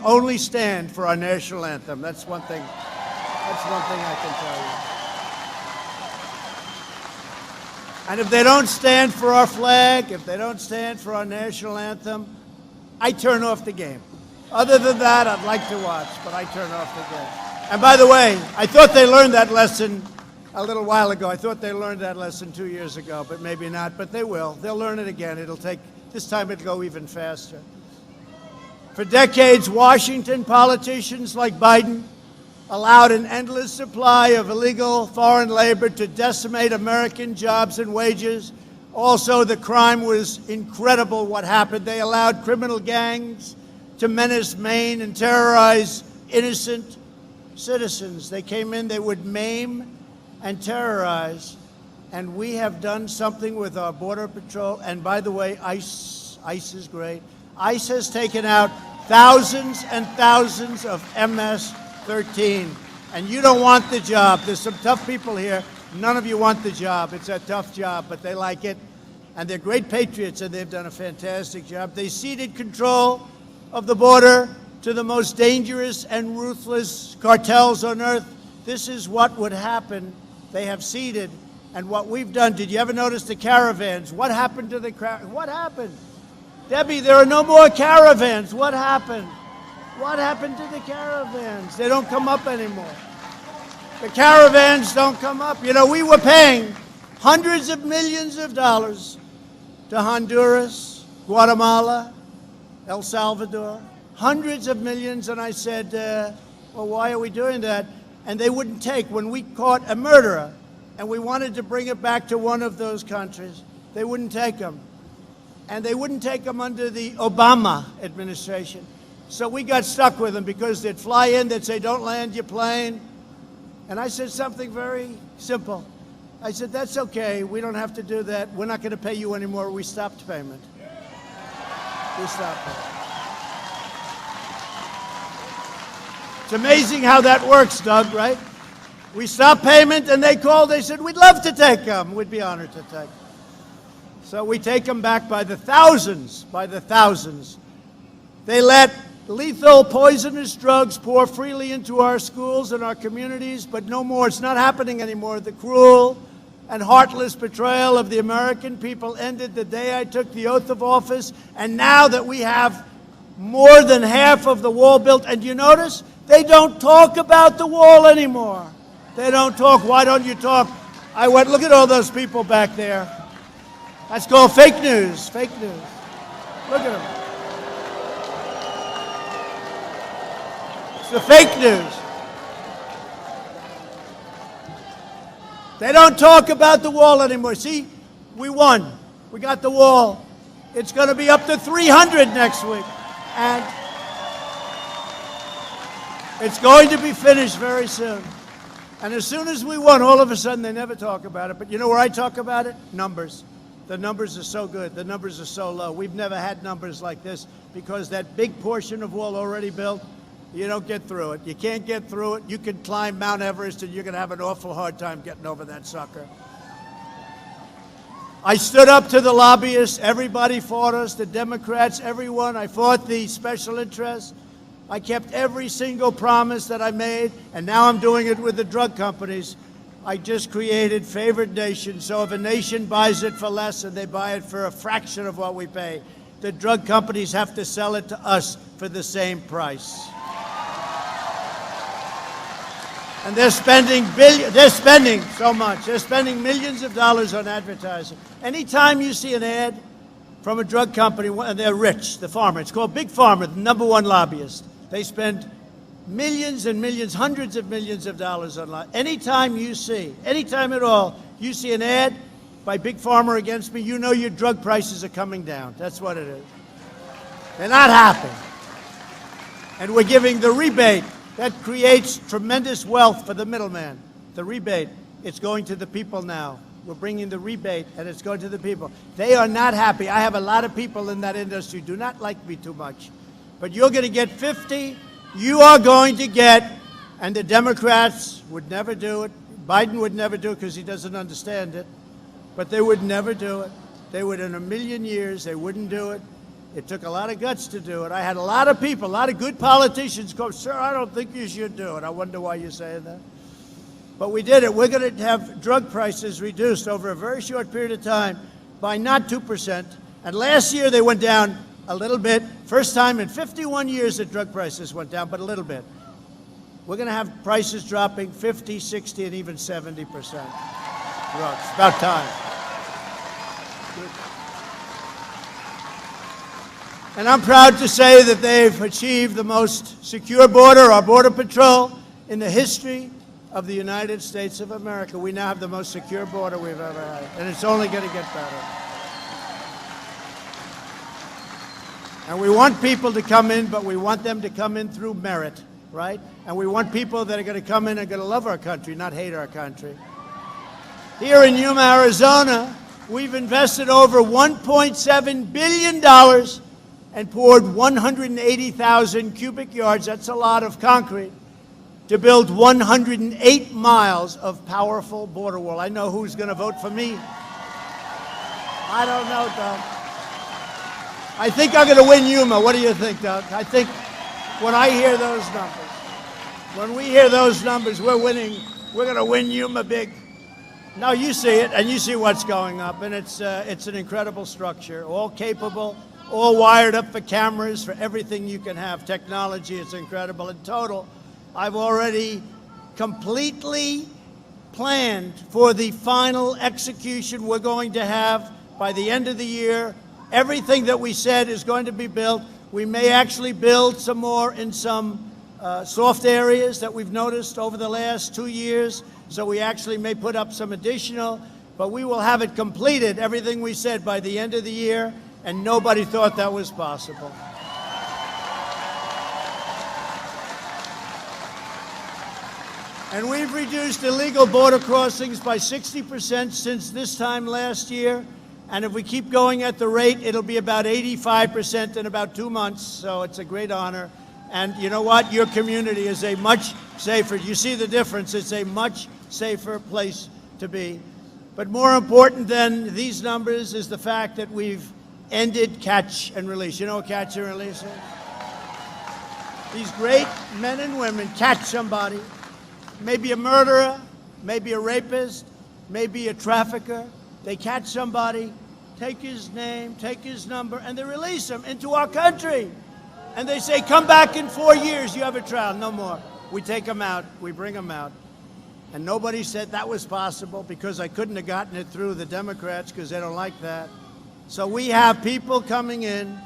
Speaker 4: only stand for our national anthem. That's one thing. That's one thing I can tell you. And if they don't stand for our flag, if they don't stand for our national anthem, I turn off the game. Other than that, I'd like to watch, but I turn off the game. And by the way, I thought they learned that lesson a little while ago. I thought they learned that lesson 2 years ago, but maybe not. But they will. They'll learn it again. This time it'll go even faster. For decades, Washington politicians like Biden allowed an endless supply of illegal foreign labor to decimate American jobs and wages. Also, the crime was incredible what happened. They allowed criminal gangs to menace Maine and terrorize innocent citizens. They came in, they would maim and terrorize. And we have done something with our Border Patrol. And by the way, ICE is great. ICE has taken out thousands and thousands of MS-13. And you don't want the job. There's some tough people here. None of you want the job. It's a tough job, but they like it. And they're great patriots, and they've done a fantastic job. They ceded control of the border to the most dangerous and ruthless cartels on earth. This is what would happen. They have ceded. And what we've done, did you ever notice the caravans? What happened to the what happened? Debbie, there are no more caravans. What happened? What happened to the caravans? They don't come up anymore. The caravans don't come up. You know, we were paying hundreds of millions of dollars to Honduras, Guatemala, El Salvador, hundreds of millions. And I said, well, why are we doing that? And they wouldn't take. When we caught a murderer, and we wanted to bring it back to one of those countries, they wouldn't take them. And they wouldn't take them under the Obama administration. So we got stuck with them because they'd fly in, they'd say, don't land your plane. And I said something very simple. I said, that's okay, we don't have to do that. We're not going to pay you anymore. We stopped payment. We stopped payment. It's amazing how that works, Doug, right? We stopped payment, and they called. They said, we'd love to take them. We'd be honored to take them. So we take them back by the thousands, by the thousands. They let lethal, poisonous drugs pour freely into our schools and our communities, but no more. It's not happening anymore. The cruel and heartless betrayal of the American people ended the day I took the oath of office, and now that we have more than half of the wall built, and you notice, they don't talk about the wall anymore. They don't talk. Why don't you talk? I went, look at all those people back there. That's called fake news. Fake news. Look at them. It's the fake news. They don't talk about the wall anymore. See, we won. We got the wall. It's going to be up to 300 next week. And it's going to be finished very soon. And as soon as we won, all of a sudden, they never talk about it. But you know where I talk about it? Numbers. The numbers are so good. The numbers are so low. We've never had numbers like this because that big portion of wall already built, you don't get through it. You can't get through it. You can climb Mount Everest, and you're going to have an awful hard time getting over that sucker. I stood up to the lobbyists. Everybody fought us, the Democrats, everyone. I fought the special interests. I kept every single promise that I made, and now I'm doing it with the drug companies. I just created favored nations, so if a nation buys it for less and they buy it for a fraction of what we pay, the drug companies have to sell it to us for the same price. And they're spending so much. They're spending millions of dollars on advertising. Anytime you see an ad from a drug company, and they're rich, the farmer, it's called Big Pharma, the #1 lobbyist. They spend millions and millions, hundreds of millions of dollars on lobbying. Anytime at all, you see an ad by Big Pharma against me, you know your drug prices are coming down. That's what it is. They're not happy. And we're giving the rebate. That creates tremendous wealth for the middleman. The rebate, it's going to the people now. We're bringing the rebate, and it's going to the people. They are not happy. I have a lot of people in that industry who do not like me too much. But you're going to get 50. You are going to get, and the Democrats would never do it. Biden would never do it because he doesn't understand it. But they would never do it. They would, in a million years, they wouldn't do it. It took a lot of guts to do it. I had a lot of people, a lot of good politicians go, sir, I don't think you should do it. I wonder why you're saying that. But we did it. We're going to have drug prices reduced over a very short period of time by not 2%. And last year they went down a little bit. First time in 51 years that drug prices went down, but a little bit. We're going to have prices dropping 50, 60, and even 70%. Drugs. About time. And I'm proud to say that they've achieved the most secure border, our Border Patrol, in the history of the United States of America. We now have the most secure border we've ever had, and it's only going to get better. And we want people to come in, but we want them to come in through merit. right? And we want people that are going to come in and going to love our country, not hate our country. Here in Yuma, Arizona, we've invested over $1.7 billion and poured 180,000 cubic yards, that's a lot of concrete, to build 108 miles of powerful border wall. I know who's going to vote for me. I don't know, Doug. I think I'm going to win Yuma. What do you think, Doug? I think when I hear those numbers, when we hear those numbers, we're winning. We're going to win Yuma big. No, you see it, and you see what's going up, and it's an incredible structure, all capable, all wired up for cameras, for everything you can have. Technology, it's incredible. In total, I've already completely planned for the final execution we're going to have by the end of the year. Everything that we said is going to be built. We may actually build some more in some soft areas that we've noticed over the last 2 years. So we actually may put up some additional, but we will have it completed, everything we said, by the end of the year, and nobody thought that was possible. And we've reduced illegal border crossings by 60% since this time last year. And if we keep going at the rate, it'll be about 85% in about 2 months. So it's a great honor. And you know what? Your community is a much safer. You see the difference. It's a much safer place to be. But more important than these numbers is the fact that we've ended catch and release. You know what catch and release is? These great men and women catch somebody, maybe a murderer, maybe a rapist, maybe a trafficker. They catch somebody, take his name, take his number, and they release him into our country. And they say, come back in 4 years, you have a trial, no more. We take them out, we bring them out. And nobody said that was possible because I couldn't have gotten it through the Democrats because they don't like that. So we have people coming in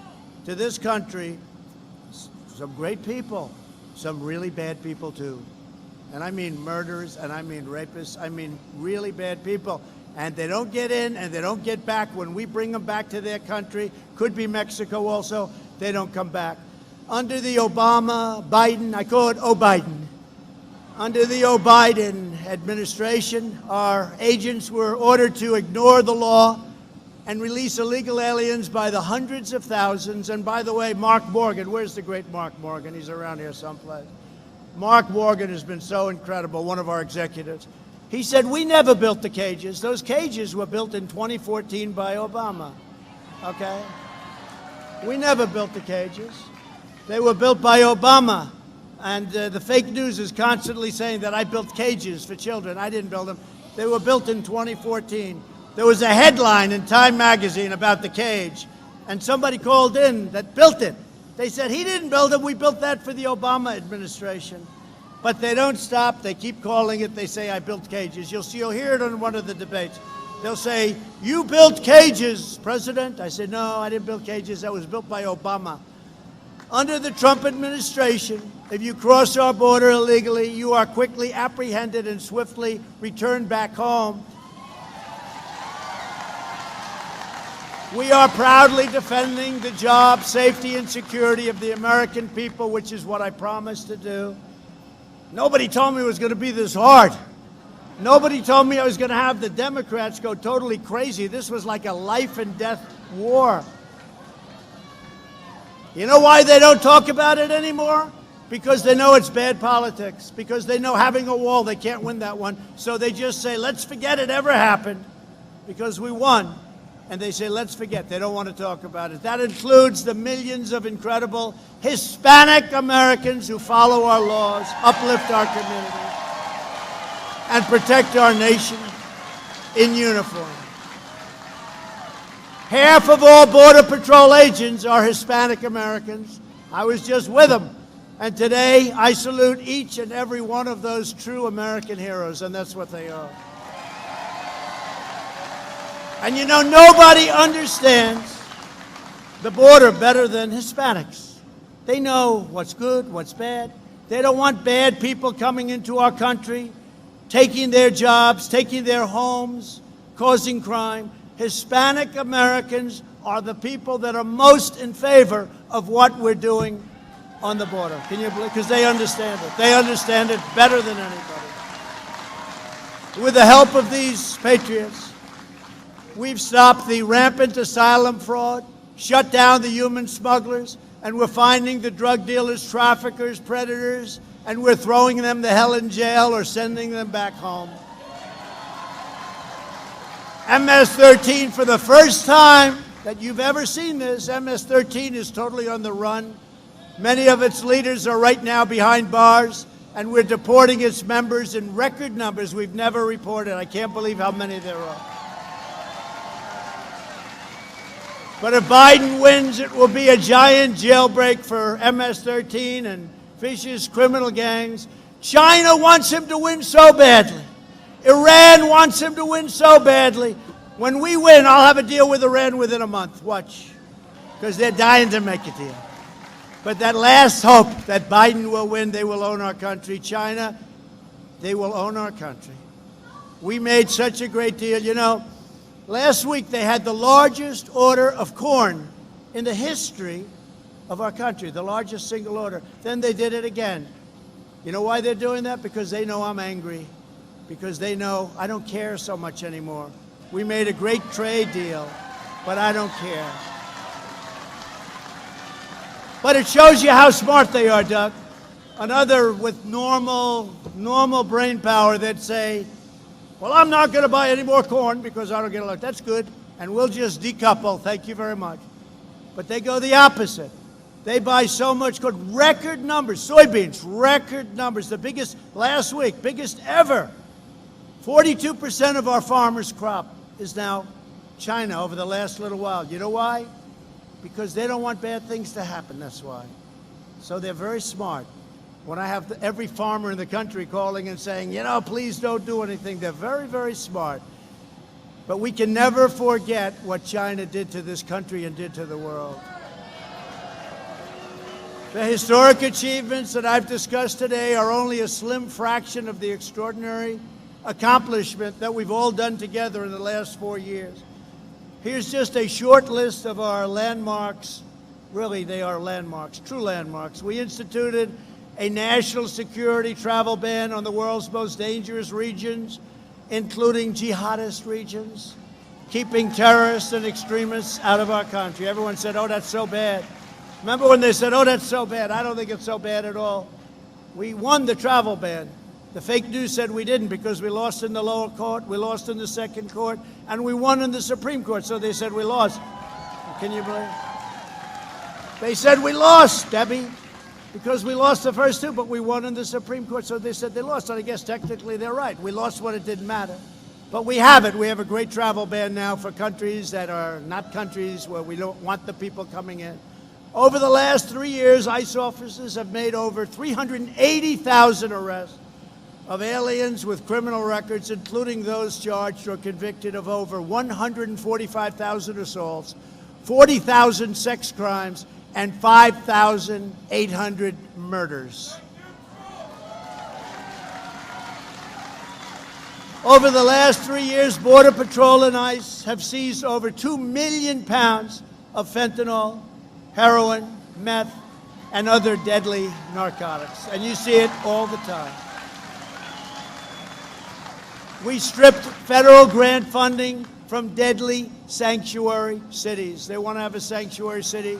Speaker 4: to this country, some great people, some really bad people too. And I mean murderers, and I mean rapists, I mean really bad people. And they don't get in and they don't get back. When we bring them back to their country, could be Mexico also, they don't come back. Under the Obama, Biden, I call it O-Biden. Under the O-Biden administration, our agents were ordered to ignore the law and release illegal aliens by the hundreds of thousands. And by the way, Mark Morgan, where's the great Mark Morgan? He's around here someplace. Mark Morgan has been so incredible, one of our executives. He said, we never built the cages. Those cages were built in 2014 by Obama, okay? We never built the cages. They were built by Obama. And the fake news is constantly saying that I built cages for children. I didn't build them. They were built in 2014. There was a headline in Time magazine about the cage, and somebody called in that built it. They said, he didn't build it. We built that for the Obama administration. But they don't stop. They keep calling it. They say, I built cages. You'll hear it on one of the debates. They'll say, you built cages, President. I said, no, I didn't build cages. That was built by Obama. Under the Trump administration, if you cross our border illegally, you are quickly apprehended and swiftly returned back home. We are proudly defending the job, safety, and security of the American people, which is what I promised to do. Nobody told me it was going to be this hard. Nobody told me I was going to have the Democrats go totally crazy. This was like a life and death war. You know why they don't talk about it anymore? Because they know it's bad politics. Because they know having a wall, they can't win that one. So they just say, let's forget it ever happened, because we won. And they say, let's forget. They don't want to talk about it. That includes the millions of incredible Hispanic Americans who follow our laws, uplift our communities, and protect our nation in uniform. Half of all Border Patrol agents are Hispanic Americans. I was just with them. And today, I salute each and every one of those true American heroes, and that's what they are. And you know, nobody understands the border better than Hispanics. They know what's good, what's bad. They don't want bad people coming into our country, taking their jobs, taking their homes, causing crime. Hispanic Americans are the people that are most in favor of what we're doing on the border. Can you believe? Because they understand it. They understand it better than anybody. With the help of these patriots, we've stopped the rampant asylum fraud, shut down the human smugglers, and we're finding the drug dealers, traffickers, predators, and we're throwing them to hell in jail or sending them back home. MS-13, for the first time that you've ever seen this, MS-13 is totally on the run. Many of its leaders are right now behind bars, and we're deporting its members in record numbers we've never reported. I can't believe how many there are. But if Biden wins, it will be a giant jailbreak for MS-13 and vicious criminal gangs. China wants him to win so badly. Iran wants him to win so badly. When we win, I'll have a deal with Iran within a month. Watch. Because they're dying to make a deal. But that last hope that Biden will win, they will own our country. China, they will own our country. We made such a great deal. You know, last week they had the largest order of corn in the history of our country, the largest single order. Then they did it again. You know why they're doing that? Because they know I'm angry. Because they know I don't care so much anymore. We made a great trade deal, but I don't care. But it shows you how smart they are, Doug. Another with normal brain power that say, well, I'm not going to buy any more corn because I don't get elected. That's good. And we'll just decouple. Thank you very much. But they go the opposite. They buy so much corn. Record numbers. Soybeans, record numbers. The biggest last week, biggest ever. 42% of our farmers' crop is now China over the last little while. You know why? Because they don't want bad things to happen, that's why. So they're very smart. When I have every farmer in the country calling and saying, you know, please don't do anything, they're very, very smart. But we can never forget what China did to this country and did to the world. The historic achievements that I've discussed today are only a slim fraction of the extraordinary accomplishment that we've all done together in the last 4 years. Here's just a short list of our landmarks. Really, they are landmarks, true landmarks. We instituted a national security travel ban on the world's most dangerous regions, including jihadist regions, keeping terrorists and extremists out of our country. Everyone said, oh, that's so bad. Remember when they said, oh, that's so bad? I don't think it's so bad at all. We won the travel ban. The fake news said we didn't because we lost in the lower court, we lost in the second court, and we won in the Supreme Court, so they said we lost. Can you believe it? They said we lost, Debbie, because we lost the first two, but we won in the Supreme Court, so they said they lost. And I guess technically they're right. We lost when it didn't matter. But we have it. We have a great travel ban now for countries that are not countries where we don't want the people coming in. Over the last 3 years, ICE officers have made over 380,000 arrests of aliens with criminal records, including those charged or convicted of over 145,000 assaults, 40,000 sex crimes, and 5,800 murders. Over the last 3 years, Border Patrol and ICE have seized over 2 million pounds of fentanyl, heroin, meth, and other deadly narcotics. And you see it all the time. We stripped federal grant funding from deadly sanctuary cities. They want to have a sanctuary city,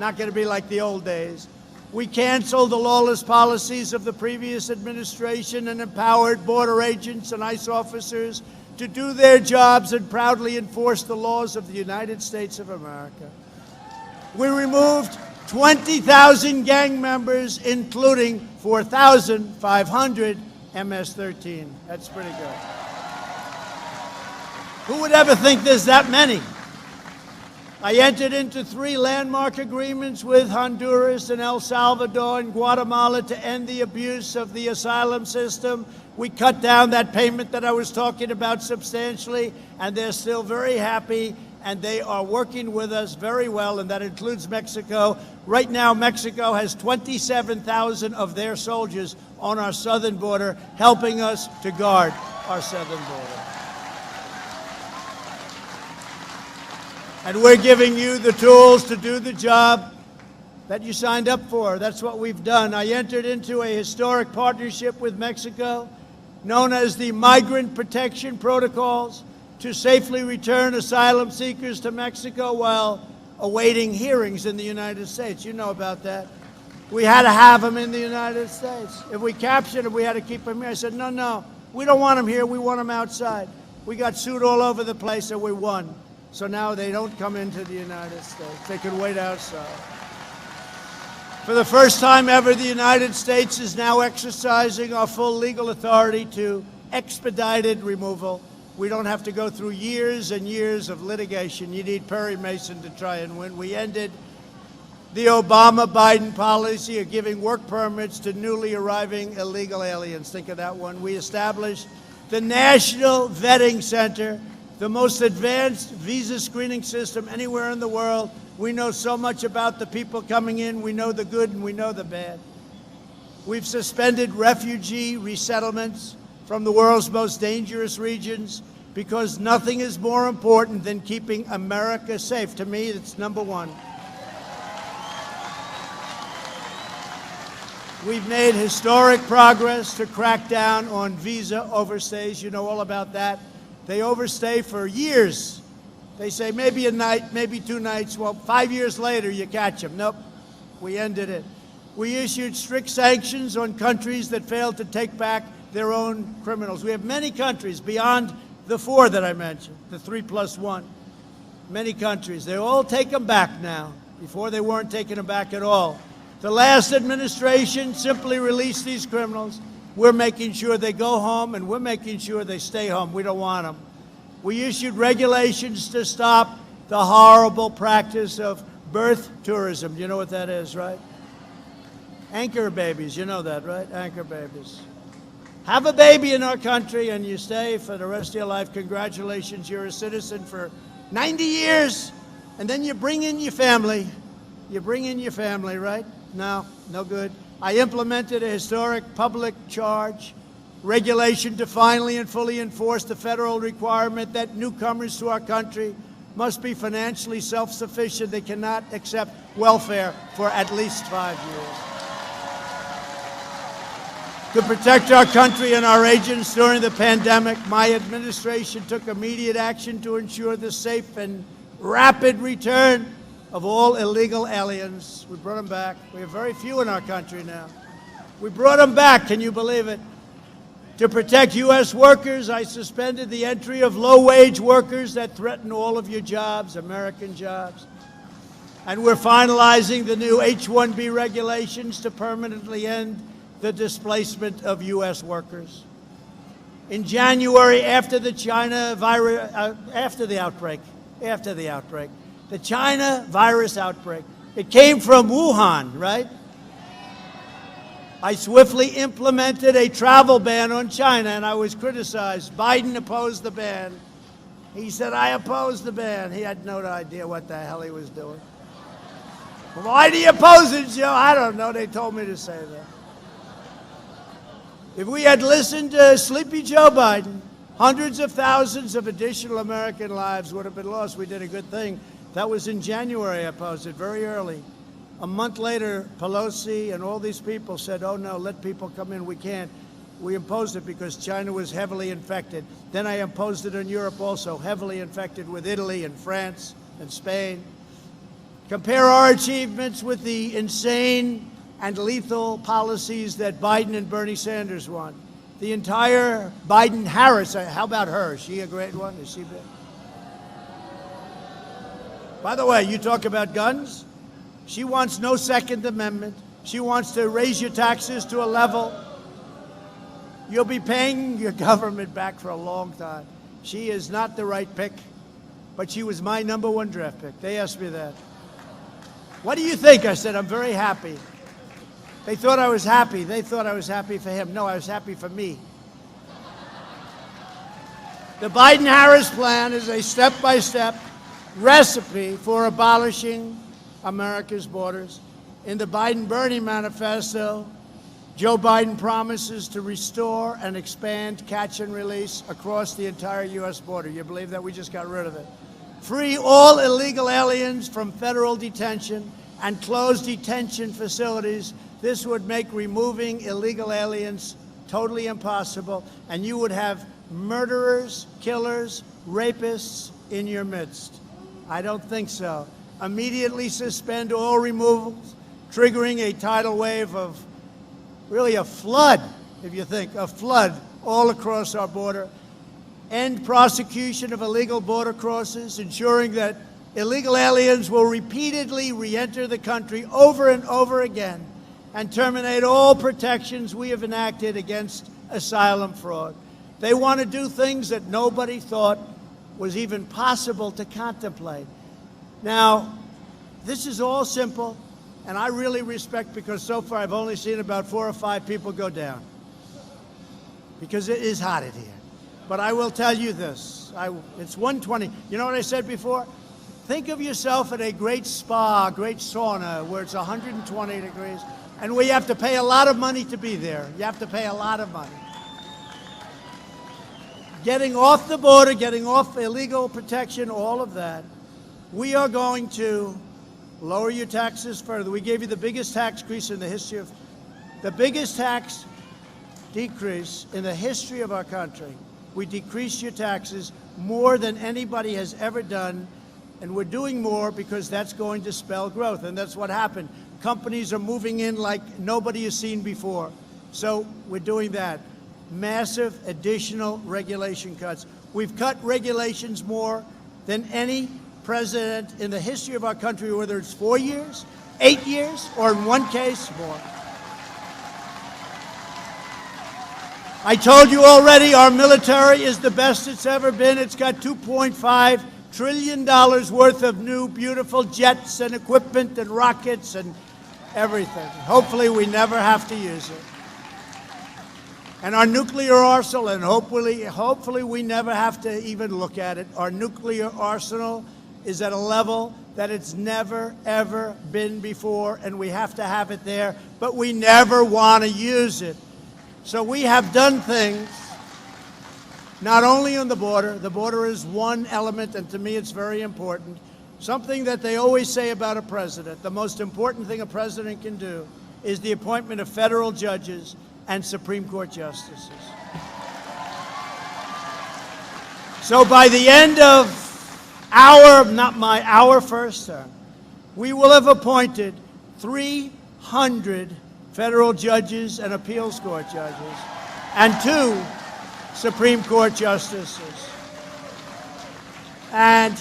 Speaker 4: not going to be like the old days. We canceled the lawless policies of the previous administration and empowered border agents and ICE officers to do their jobs and proudly enforce the laws of the United States of America. We removed 20,000 gang members, including 4,500 MS-13. That's pretty good. Who would ever think there's that many? I entered into 3 landmark agreements with Honduras and El Salvador and Guatemala to end the abuse of the asylum system. We cut down that payment that I was talking about substantially, and they're still very happy, and they are working with us very well, and that includes Mexico. Right now, Mexico has 27,000 of their soldiers on our southern border, helping us to guard our southern border. And we're giving you the tools to do the job that you signed up for. That's what we've done. I entered into a historic partnership with Mexico, known as the Migrant Protection Protocols, to safely return asylum seekers to Mexico while awaiting hearings in the United States. You know about that. We had to have them in the United States. If we captured them, we had to keep them here. I said, no, we don't want them here. We want them outside. We got sued all over the place, and we won. So now they don't come into the United States. They can wait outside. For the first time ever, the United States is now exercising our full legal authority to expedited removal. We don't have to go through years and years of litigation. You need Perry Mason to try and win. We ended the Obama-Biden policy of giving work permits to newly arriving illegal aliens. Think of that one. We established the National Vetting Center, the most advanced visa screening system anywhere in the world. We know so much about the people coming in. We know the good and we know the bad. We've suspended refugee resettlements from the world's most dangerous regions because nothing is more important than keeping America safe. To me, it's number one. We've made historic progress to crack down on visa overstays. You know all about that. They overstay for years. They say maybe a night, maybe 2 nights. Well, 5 years later, you catch them. Nope, we ended it. We issued strict sanctions on countries that failed to take back their own criminals. We have many countries beyond the 4 that I mentioned, the 3+1. Many countries. They all take them back now. Before they weren't taking them back at all. The last administration simply released these criminals. We're making sure they go home, and we're making sure they stay home. We don't want them. We issued regulations to stop the horrible practice of birth tourism. You know what that is, right? Anchor babies, you know that, right? Anchor babies. Have a baby in our country and you stay for the rest of your life. Congratulations, you're a citizen for 90 years. And then you bring in your family. You bring in your family, right? No, no good. I implemented a historic public charge regulation to finally and fully enforce the federal requirement that newcomers to our country must be financially self-sufficient. They cannot accept welfare for at least 5 years. To protect our country and our agents during the pandemic, my administration took immediate action to ensure the safe and rapid return of all illegal aliens. We brought them back. We have very few in our country now. We brought them back. Can you believe it? To protect U.S. workers, I suspended the entry of low-wage workers that threaten all of your jobs, American jobs. And we're finalizing the new H-1B regulations to permanently end the displacement of U.S. workers. In January, after the China virus, after the outbreak, the China virus outbreak, it came from Wuhan, right? I swiftly implemented a travel ban on China, and I was criticized. Biden opposed the ban. He said, I oppose the ban. He had no idea what the hell he was doing. Why do you oppose it, Joe? I don't know. They told me to say that. If we had listened to Sleepy Joe Biden, hundreds of thousands of additional American lives would have been lost. We did a good thing. That was in January, I opposed it, very early. A month later, Pelosi and all these people said, oh, no, let people come in. We can't. We imposed it because China was heavily infected. Then I imposed it on Europe also, heavily infected with Italy and France and Spain. Compare our achievements with the insane and lethal policies that Biden and Bernie Sanders want. The entire Biden-Harris, how about her? Is she a great one? Is she big? By the way, you talk about guns. She wants no Second Amendment. She wants to raise your taxes to a level. You'll be paying your government back for a long time. She is not the right pick, but she was my #1 draft pick. They asked me that. What do you think? I said, I'm very happy. They thought I was happy. They thought I was happy for him. No, I was happy for me. The Biden-Harris plan is a step-by-step recipe for abolishing America's borders. In the Biden-Bernie manifesto, Joe Biden promises to restore and expand catch and release across the entire U.S. border. You believe that? We just got rid of it. Free all illegal aliens from federal detention and close detention facilities. This would make removing illegal aliens totally impossible, and you would have murderers, killers, rapists in your midst. I don't think so. Immediately suspend all removals, triggering a tidal wave of really a flood, if you think, a flood all across our border. End prosecution of illegal border crosses, ensuring that illegal aliens will repeatedly re-enter the country over and over again, and terminate all protections we have enacted against asylum fraud. They want to do things that nobody thought was even possible to contemplate. Now, this is all simple, and I really respect, because so far I've only seen about 4 or 5 people go down, because it is hot in here. But I will tell you this, it's 120. You know what I said before? Think of yourself at a great spa, great sauna, where it's 120 degrees, and where you have to pay a lot of money to be there. You have to pay a lot of money. Getting off the border, getting off illegal protection, all of that. We are going to lower your taxes further. We gave you the biggest tax increase in the history of, the biggest tax decrease in the history of our country. We decreased your taxes more than anybody has ever done, and we're doing more because that's going to spell growth, and that's what happened. Companies are moving in like nobody has seen before. So we're doing that. Massive additional regulation cuts. We've cut regulations more than any president in the history of our country, whether it's 4 years, 8 years, or in one case, more. I told you already, our military is the best it's ever been. It's got $2.5 trillion worth of new, beautiful jets and equipment and rockets and everything. Hopefully, we never have to use it. And our nuclear arsenal, and hopefully we never have to even look at it. Our nuclear arsenal is at a level that it's never, ever been before, and we have to have it there, but we never want to use it. So we have done things, not only on the border is one element, and to me it's very important. Something that they always say about a president, the most important thing a president can do is the appointment of federal judges and Supreme Court justices. So by the end of our first term, we will have appointed 300 federal judges and appeals court judges and 2 Supreme Court justices. And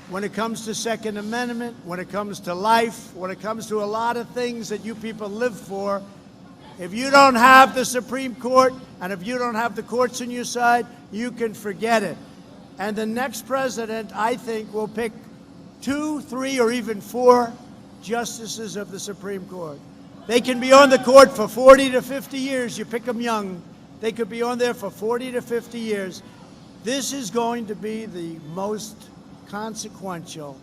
Speaker 4: when it comes to Second Amendment, when it comes to life, when it comes to a lot of things that you people live for, if you don't have the Supreme Court, and if you don't have the courts on your side, you can forget it. And the next president, I think, will pick 2, 3, or even 4 justices of the Supreme Court. They can be on the court for 40 to 50 years. You pick them young. They could be on there for 40 to 50 years. This is going to be the most consequential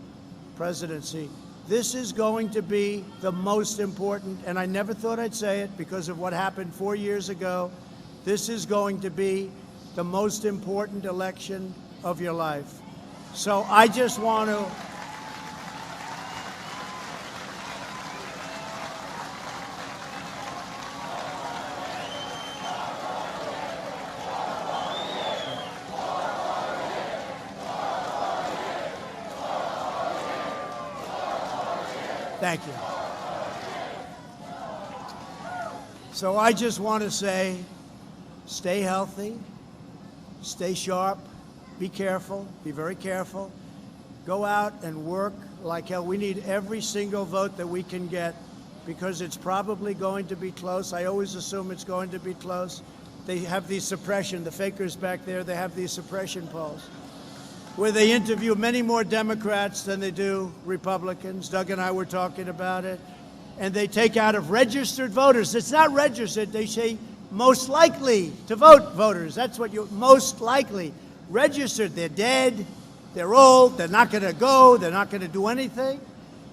Speaker 4: presidency. This is going to be the most important, and I never thought I'd say it because of what happened 4 years ago. This is going to be the most important election of your life. So I just want to thank you. So I just want to say, stay healthy, stay sharp, be careful, be very careful. Go out and work like hell. We need every single vote that we can get because it's probably going to be close. I always assume it's going to be close. They have these suppression, the fakers back there, they have these suppression polls where they interview many more Democrats than they do Republicans. Doug and I were talking about it. And they take out of registered voters. It's not registered. They say most likely to vote voters. That's what you're most likely. Registered, they're dead, they're old, they're not going to go, they're not going to do anything.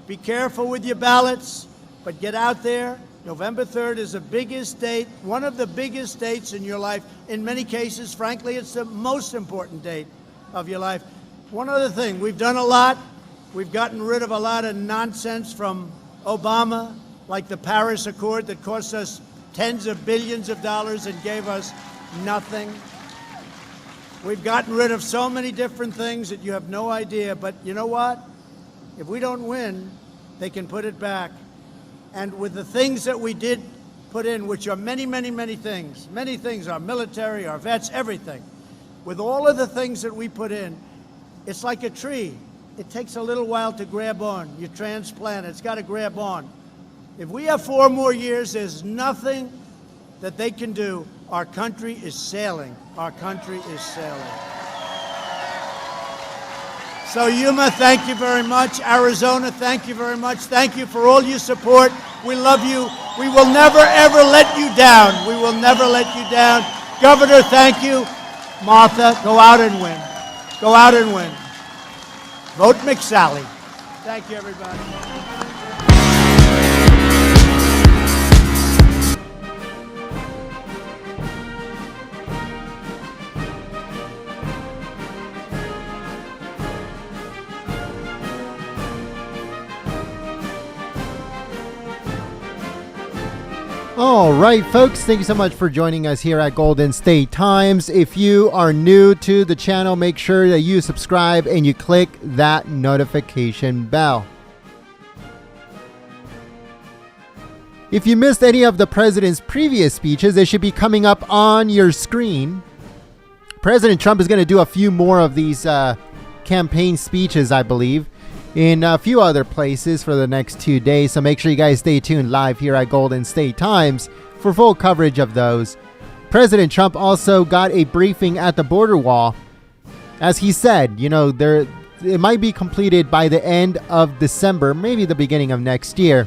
Speaker 4: Be careful with your ballots, but get out there. November 3rd is the biggest date, one of the biggest dates in your life. In many cases, frankly, it's the most important date of your life. One other thing, we've done a lot. We've gotten rid of a lot of nonsense from Obama, like the Paris Accord that cost us tens of billions of dollars and gave us nothing. We've gotten rid of so many different things that you have no idea. But you know what? If we don't win, they can put it back. And with the things that we did put in, which are many, many, many things, our military, our vets, everything. With all of the things that we put in, it's like a tree. It takes a little while to grab on. You transplant it. It's got to grab on. If we have 4 more years, there's nothing that they can do. Our country is sailing. Our country is sailing. So Yuma, thank you very much. Arizona, thank you very much. Thank you for all your support. We love you. We will never, ever let you down. We will never let you down. Governor, thank you. Martha, go out and win. Go out and win. Vote McSally. Thank you, everybody.
Speaker 1: All right, folks, thank you so much for joining us here at Golden State Times. If you are new to the channel, make sure that you subscribe and you click that notification bell. If you missed any of the president's previous speeches, they should be coming up on your screen. President Trump is going to do a few more of these campaign speeches, I believe, in a few other places for the next 2 days. So make sure you guys stay tuned live here at Golden State Times for full coverage of those. President Trump also got a briefing at the border wall. As he said, you know, it might be completed by the end of December, maybe the beginning of next year.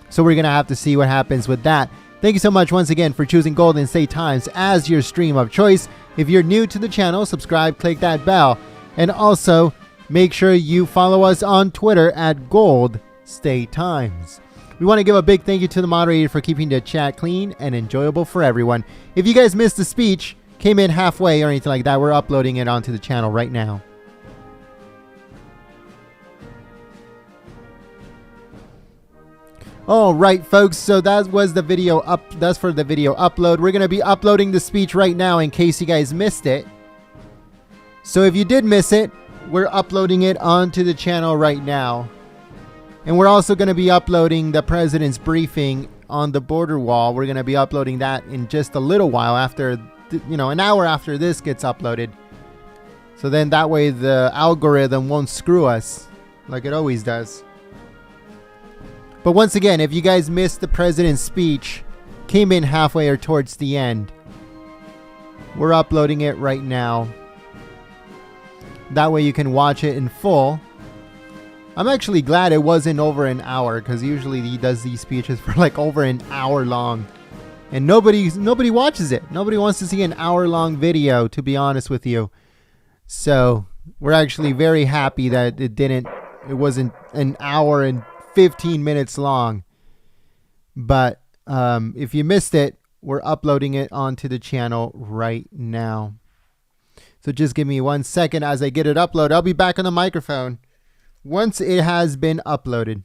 Speaker 1: So we're going to have to see what happens with that. Thank you so much once again for choosing Golden State Times as your stream of choice. If you're new to the channel, subscribe, click that bell, and also make sure you follow us on Twitter at Gold State Times. We want to give a big thank you to the moderator for keeping the chat clean and enjoyable for everyone. If you guys missed the speech, came in halfway or anything like that, we're uploading it onto the channel right now. All right, folks, so that was the video that's for the video upload. We're going to be uploading the speech right now in case you guys missed it. So if you did miss it, we're uploading it onto the channel right now. And we're also going to be uploading the president's briefing on the border wall. We're going to be uploading that in just a little while after, an hour after this gets uploaded. So then that way the algorithm won't screw us like it always does. But once again, if you guys missed the president's speech, came in halfway or towards the end, we're uploading it right now. That way you can watch it in full. I'm actually glad it wasn't over an hour, because usually he does these speeches for like over an hour long. And nobody watches it. Nobody wants to see an hour-long video, to be honest with you. So we're actually very happy that it wasn't an hour and 15 minutes long. But if you missed it, we're uploading it onto the channel right now. So just give me 1 second as I get it uploaded. I'll be back on the microphone once it has been uploaded.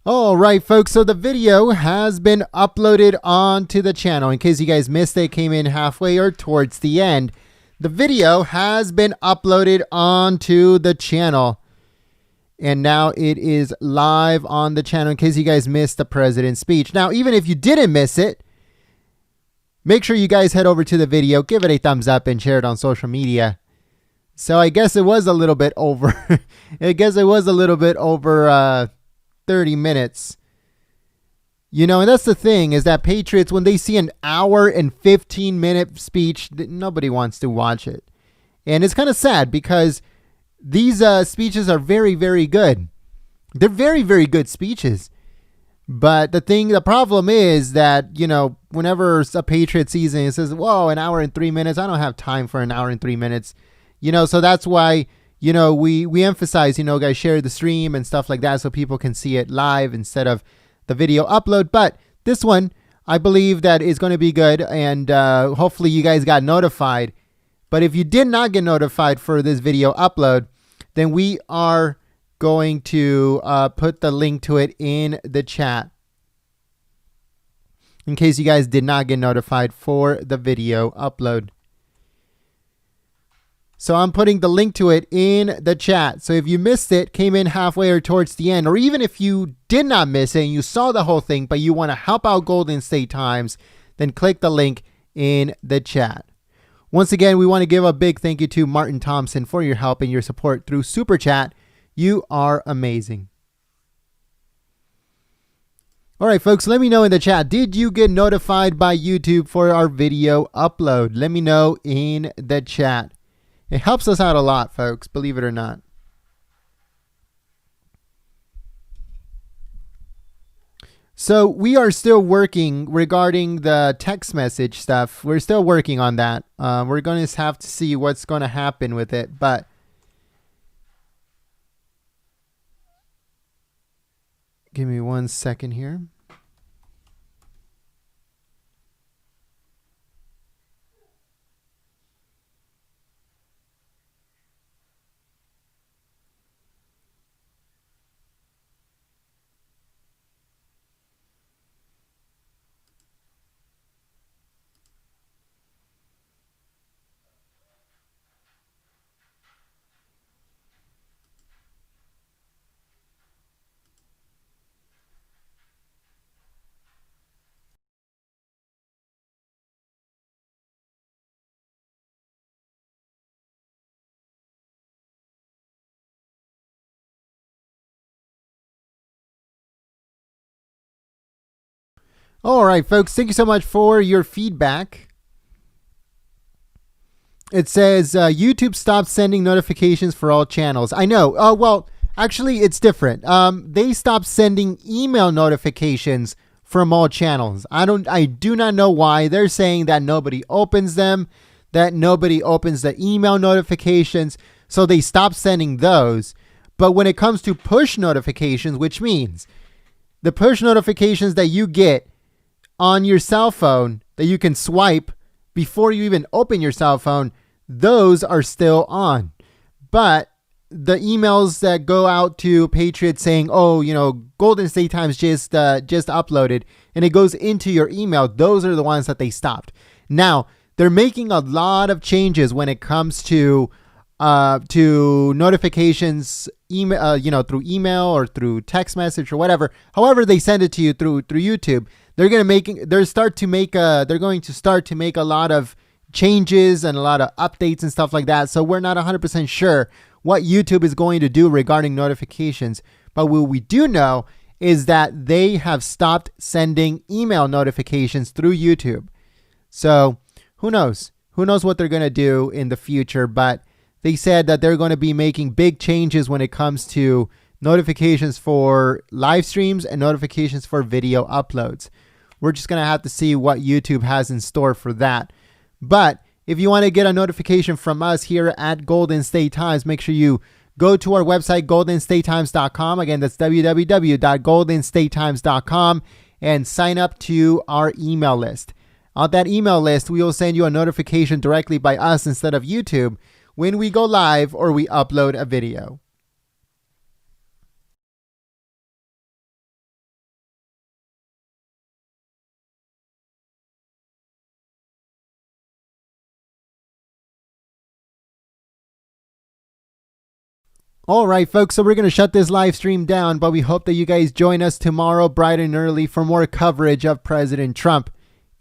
Speaker 1: All right, folks. So the video has been uploaded onto the channel. In case you guys missed it, came in halfway or towards the end. The video has been uploaded onto the channel. And now it is live on the channel in case you guys missed the president's speech. Now, even if you didn't miss it, make sure you guys head over to the video, give it a thumbs up, and share it on social media. So I guess it was a little bit over. I guess it was a little bit over 30 minutes. You know, and that's the thing, is that patriots, when they see an hour and 15-minute speech, nobody wants to watch it. And it's kind of sad because these speeches are very, very good. They're very, very good speeches. But the problem is that, you know, whenever a Patriot sees it, it says, whoa, an hour and 3 minutes. I don't have time for an hour and 3 minutes. You know, so that's why, you know, we emphasize, you know, guys, share the stream and stuff like that so people can see it live instead of the video upload. But this one, I believe that is going to be good. And hopefully you guys got notified. But if you did not get notified for this video upload, then we are going to put the link to it in the chat in case you guys did not get notified for the video upload. So I'm putting the link to it in the chat. So if you missed it, came in halfway or towards the end, or even if you did not miss it and you saw the whole thing, but you want to help out Golden State Times, then click the link in the chat. Once again, we want to give a big thank you to Martin Thompson for your help and your support through Super Chat. You are amazing. All right, folks, let me know in the chat. Did you get notified by YouTube for our video upload? Let me know in the chat. It helps us out a lot, folks, believe it or not. So we are still working regarding the text message stuff. We're still working on that. We're going to have to see what's going to happen with it. But give me 1 second here. All right, folks, thank you so much for your feedback. It says YouTube stopped sending notifications for all channels. I know. Oh, well, actually, it's different. They stopped sending email notifications from all channels. I do not know why. They're saying that nobody opens them, that nobody opens the email notifications, so they stopped sending those. But when it comes to push notifications, which means the push notifications that you get on your cell phone that you can swipe before you even open your cell phone, those are still on. But the emails that go out to patriots saying, oh, you know, Golden State Times just uploaded, and it goes into your email, those are the ones that they stopped. Now, they're making a lot of changes when it comes to notifications, email, you know, through email or through text message or whatever. However they send it to you through YouTube. They're going to start to make a lot of changes and a lot of updates and stuff like that. So we're not 100% sure what YouTube is going to do regarding notifications. But what we do know is that they have stopped sending email notifications through YouTube. So who knows? Who knows what they're going to do in the future? But they said that they're going to be making big changes when it comes to notifications for live streams and notifications for video uploads. We're just going to have to see what YouTube has in store for that. But if you want to get a notification from us here at Golden State Times, make sure you go to our website, goldenstatetimes.com. Again, that's www.goldenstatetimes.com, and sign up to our email list. On that email list, we will send you a notification directly by us instead of YouTube when we go live or we upload a video. All right, folks, so we're going to shut this live stream down, but we hope that you guys join us tomorrow bright and early for more coverage of President Trump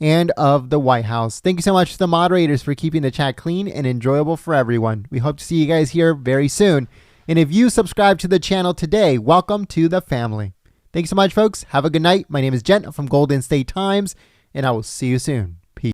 Speaker 1: and of the White House. Thank you so much to the moderators for keeping the chat clean and enjoyable for everyone. We hope to see you guys here very soon. And if you subscribe to the channel today, welcome to the family. Thanks so much, folks. Have a good night. My name is Jen from Golden State Times, and I will see you soon.